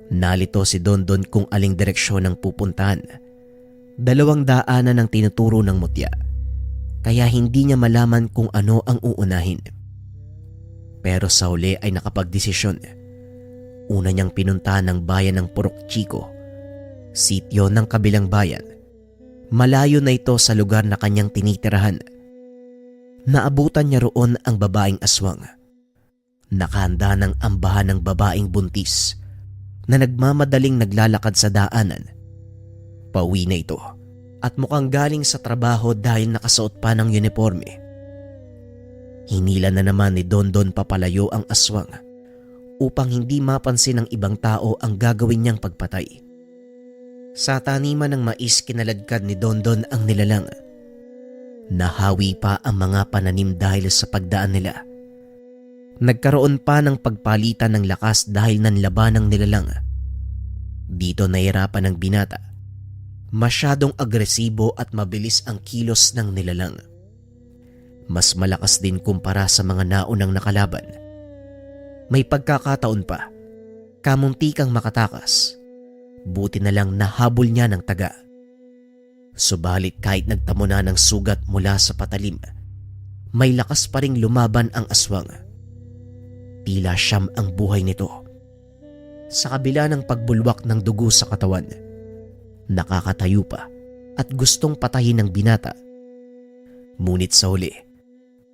Nalito si Dondon kung aling direksyon ang pupuntahan. 2 daanan ang tinuturo ng mutya, kaya hindi niya malaman kung ano ang uunahin. Pero sa huli ay nakapagdesisyon. Una niyang pinuntahan ang bayan ng Purok Chico, sityo ng kabilang bayan. Malayo na ito sa lugar na kanyang tinitirahan. Naabutan niya roon ang babaeng aswang. Nakahanda ng ambahan ng babaeng buntis na nagmamadaling naglalakad sa daanan. Pauwi na ito at mukhang galing sa trabaho dahil nakasuot pa ng uniforme. Hinila na naman ni Dondon papalayo ang aswang upang hindi mapansin ng ibang tao ang gagawin niyang pagpatay. Sa taniman ng mais kinaladkad ni Dondon ang nilalang. Nahawi pa ang mga pananim dahil sa pagdaan nila. Nagkaroon pa ng pagpalitan ng lakas dahil nanlaban ng nilalang. Dito nahirapan ng binata. Masyadong agresibo at mabilis ang kilos ng nilalang. Mas malakas din kumpara sa mga naunang nakalaban. May pagkakataon pa, kamuntikang makatakas. Buti na lang nahabol niya ng taga. Subalit kahit nagtamo na ng sugat mula sa patalim, may lakas pa ring lumaban ang aswang. Tila siyam ang buhay nito. Sa kabila ng pagbulwak ng dugo sa katawan, nakakatayo pa at gustong patayin ng binata. Ngunit sa huli,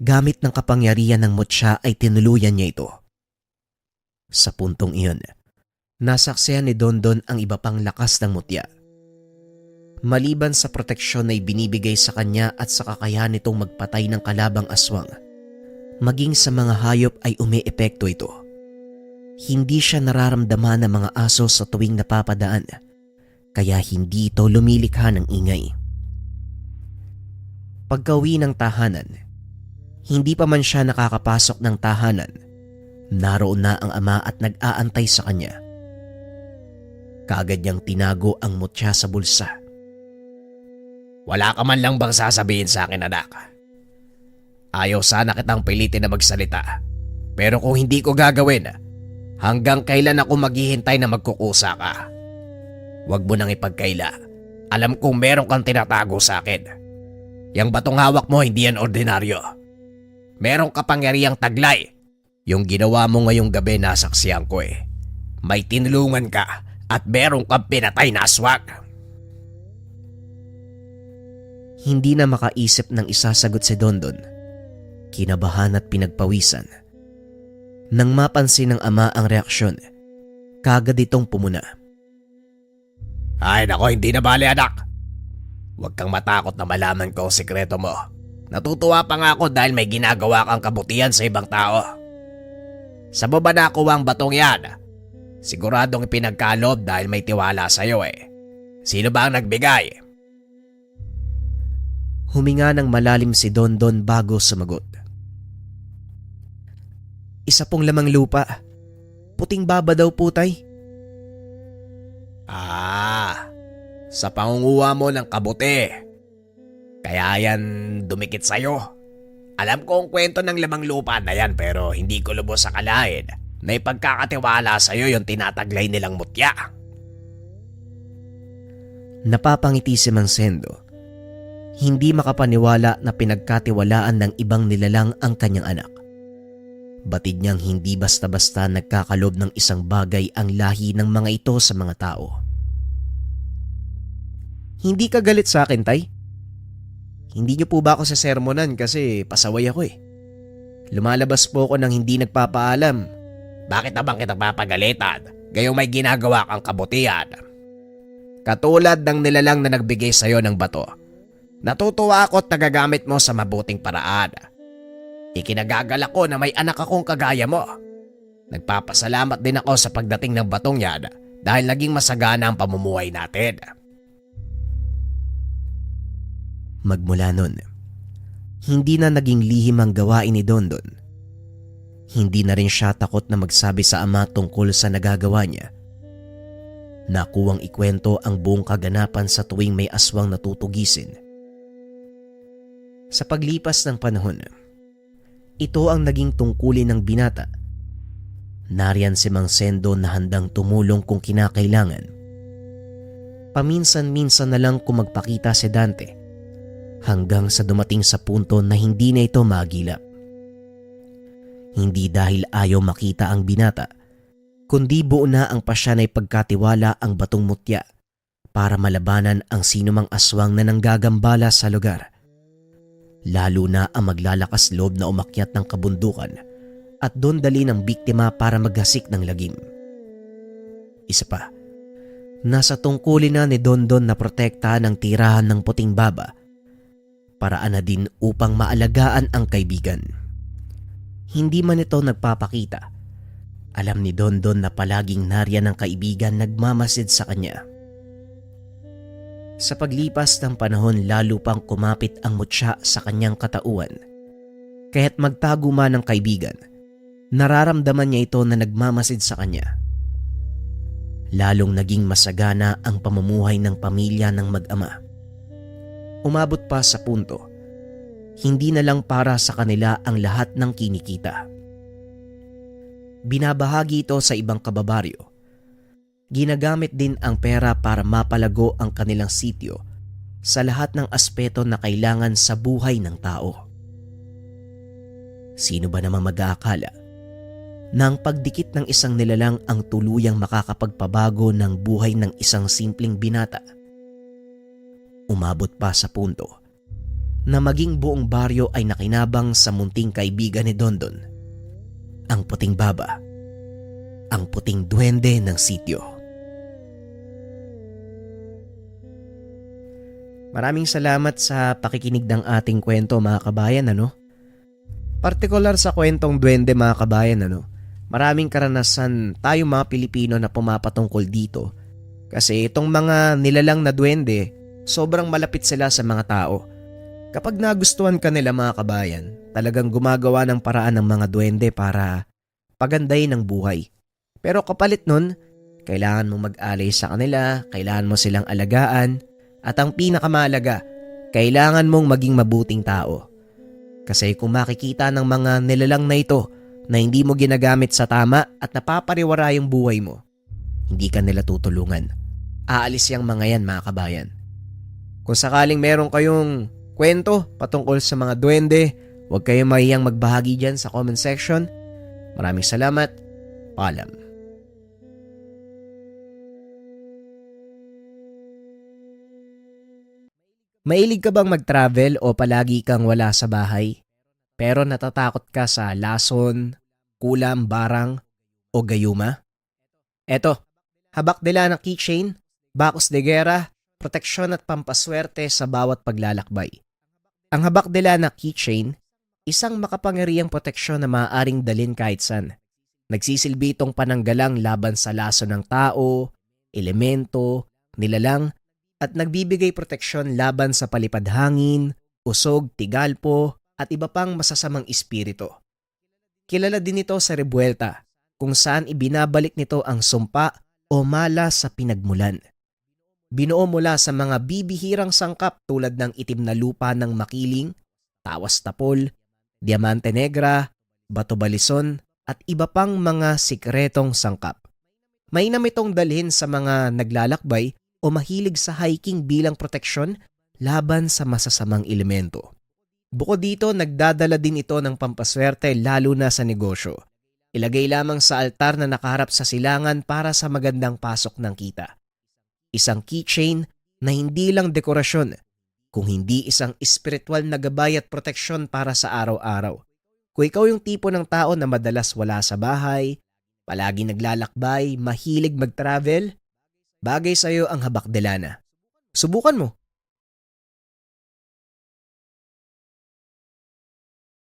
gamit ng kapangyarihan ng mutya ay tinuluyan niya ito. Sa puntong iyon, nasaksihan ni Dondon ang iba pang lakas ng mutya. Maliban sa proteksyon na ibinibigay sa kanya at sa kakayahan nitong magpatay ng kalabang aswang, maging sa mga hayop ay umiepekto ito. Hindi siya nararamdaman ng mga aso sa tuwing napapadaan, kaya hindi ito lumilikha ng ingay. Pagka-uwi ng tahanan, hindi pa man siya nakakapasok ng tahanan, naroon na ang ama at nag-aantay sa kanya. Kaagad niyang tinago ang mutya sa bulsa. Wala ka man lang bang sasabihin sa akin, anak? Ayaw sana kitang pilitin na magsalita. Pero kung hindi ko gagawin, hanggang kailan ako maghihintay na magkukusa ka? Huwag mo nang ipagkaila. Alam kong meron kang tinatago sa akin. Yang batong hawak mo hindi yan ordinaryo. Merong kapangyarihang taglay. Yung ginawa mo ngayong gabi nasaksihan ko eh. May tinulungan ka at meron kang pinatay na aswang. Hindi na makaisip ng isasagot si Dondon. Kinabahan at pinagpawisan. Nang mapansin ng ama ang reaksyon, kagad itong pumuna. Ay nako, hindi na bale anak. Huwag kang matakot na malaman ko ang sikreto mo. Natutuwa pa nga ako dahil may ginagawa kang kabutihan sa ibang tao. Sa mo ba nakuha ang batong yan? Siguradong ipinagkalob dahil may tiwala sa'yo eh. Sino ba ang nagbigay? Huminga ng malalim si Dondon bago sumagot. Isa pong lamang lupa. Puting baba daw po, tay. Sa pangunguha mo ng kabuti. Kaya yan dumikit sa'yo. Alam ko ang kwento ng lamang lupa na yan pero hindi ko lubos akalain na ipagkakatiwala sa'yo yung tinataglay nilang mutya. Napapangiti si Mang Sendo. Hindi makapaniwala na pinagkatiwalaan ng ibang nilalang ang kanyang anak. Batid niyang hindi basta-basta nagkakalob ng isang bagay ang lahi ng mga ito sa mga tao. Hindi ka galit sa akin, tay? Hindi niyo po ba ako sesermonan kasi pasaway ako eh. Lumalabas po ako nang hindi nagpapaalam. Bakit naman kita papagalitan? Gayong may ginagawa kang kabutihan. Katulad ng nilalang na nagbigay sa'yo ng bato. Natutuwa ako at nagagamit mo sa mabuting paraan. Ikinagagalak ko na may anak akong kagaya mo. Nagpapasalamat din ako sa pagdating ng batong yan dahil naging masagana ang pamumuhay natin. Magmula nun, hindi na naging lihim ang gawain ni Dondon. Hindi na rin siya takot na magsabi sa ama tungkol sa nagagawa niya. Nakuwang ikwento ang buong kaganapan sa tuwing may aswang natutugisin. Sa paglipas ng panahon, ito ang naging tungkulin ng binata. Nariyan si Mang Sendo na handang tumulong kung kinakailangan. Paminsan-minsan na lang kung magpakita si Dante hanggang sa dumating sa punto na hindi na ito magilap. Hindi dahil ayaw makita ang binata, kundi buo na ang pasya na ipagkatiwala ang batong mutya para malabanan ang sinumang aswang na nanggagambala sa lugar. Lalo na ang maglalakas loob na umakyat ng kabundukan at doon dali ng biktima para maghasik ng lagim. Isa pa, nasa tungkulin na ni Dondon na protektahan ang tirahan ng puting baba, paraan na din upang maalagaan ang kaibigan. Hindi man ito nagpapakita, alam ni Dondon na palaging nariyan ang kaibigan nagmamasid sa kanya. Sa paglipas ng panahon lalo pang kumapit ang mutya sa kanyang katauhan. Kaya't magtago man ang kaibigan, nararamdaman niya ito na nagmamasid sa kanya. Lalong naging masagana ang pamumuhay ng pamilya ng mag-ama. Umabot pa sa punto, hindi na lang para sa kanila ang lahat ng kinikita. Binabahagi ito sa ibang kababaryo. Ginagamit din ang pera para mapalago ang kanilang sityo sa lahat ng aspeto na kailangan sa buhay ng tao. Sino ba namang mag-aakala na ang pagdikit ng isang nilalang ang tuluyang makakapagpabago ng buhay ng isang simpleng binata? Umabot pa sa punto na maging buong baryo ay nakinabang sa munting kaibigan ni Dondon, ang puting baba, ang puting duwende ng sityo. Maraming salamat sa pakikinig ng ating kwento mga kabayan, Partikular sa kwentong duwende mga kabayan, Maraming karanasan tayo mga Pilipino na pumapatungkol dito. Kasi itong mga nilalang na duwende, sobrang malapit sila sa mga tao. Kapag nagustuhan ka nila mga kabayan, talagang gumagawa ng paraan ng mga duwende para pagandahin ang buhay. Pero kapalit nun, kailangan mong mag-alay sa kanila, kailangan mo silang alagaan, at ang pinakamahalaga, kailangan mong maging mabuting tao. Kasi kung makikita ng mga nilalang na ito na hindi mo ginagamit sa tama at napapariwara yung buhay mo, hindi ka nila tutulungan. Aalis yung mga yan mga kabayan. Kung sakaling meron kayong kwento patungkol sa mga duwende, huwag kayong mahiyang magbahagi dyan sa comment section. Maraming salamat. Paalam. Mahilig ka bang mag-travel o palagi kang wala sa bahay? Pero natatakot ka sa lason, kulam, barang o gayuma? Eto, habak nila ng keychain, bakos de gera, proteksyon at pampaswerte sa bawat paglalakbay. Ang habakdelana keychain, isang makapangyarihang proteksyon na maaaring dalhin kahit saan. Nagsisilbi itong pananggalang laban sa laso ng tao, elemento, nilalang, at nagbibigay proteksyon laban sa palipad hangin, usog, tigalpo, at iba pang masasamang espiritu. Kilala din ito sa rebuelta, kung saan ibinabalik nito ang sumpa o malas sa pinagmulan. Binuo mula sa mga bibihirang sangkap tulad ng itim na lupa ng makiling, tawas tapol, diamante negra, bato balison, at iba pang mga sikretong sangkap. Mainam itong dalhin sa mga naglalakbay o mahilig sa hiking bilang proteksyon laban sa masasamang elemento. Bukod dito, nagdadala din ito ng pampaswerte lalo na sa negosyo. Ilagay lamang sa altar na nakaharap sa silangan para sa magandang pasok ng kita. Isang keychain na hindi lang dekorasyon, kung hindi isang espiritual na gabay at proteksyon para sa araw-araw. Kung ikaw yung tipo ng tao na madalas wala sa bahay, palagi naglalakbay, mahilig mag-travel, bagay sa'yo ang habakdelana. Subukan mo.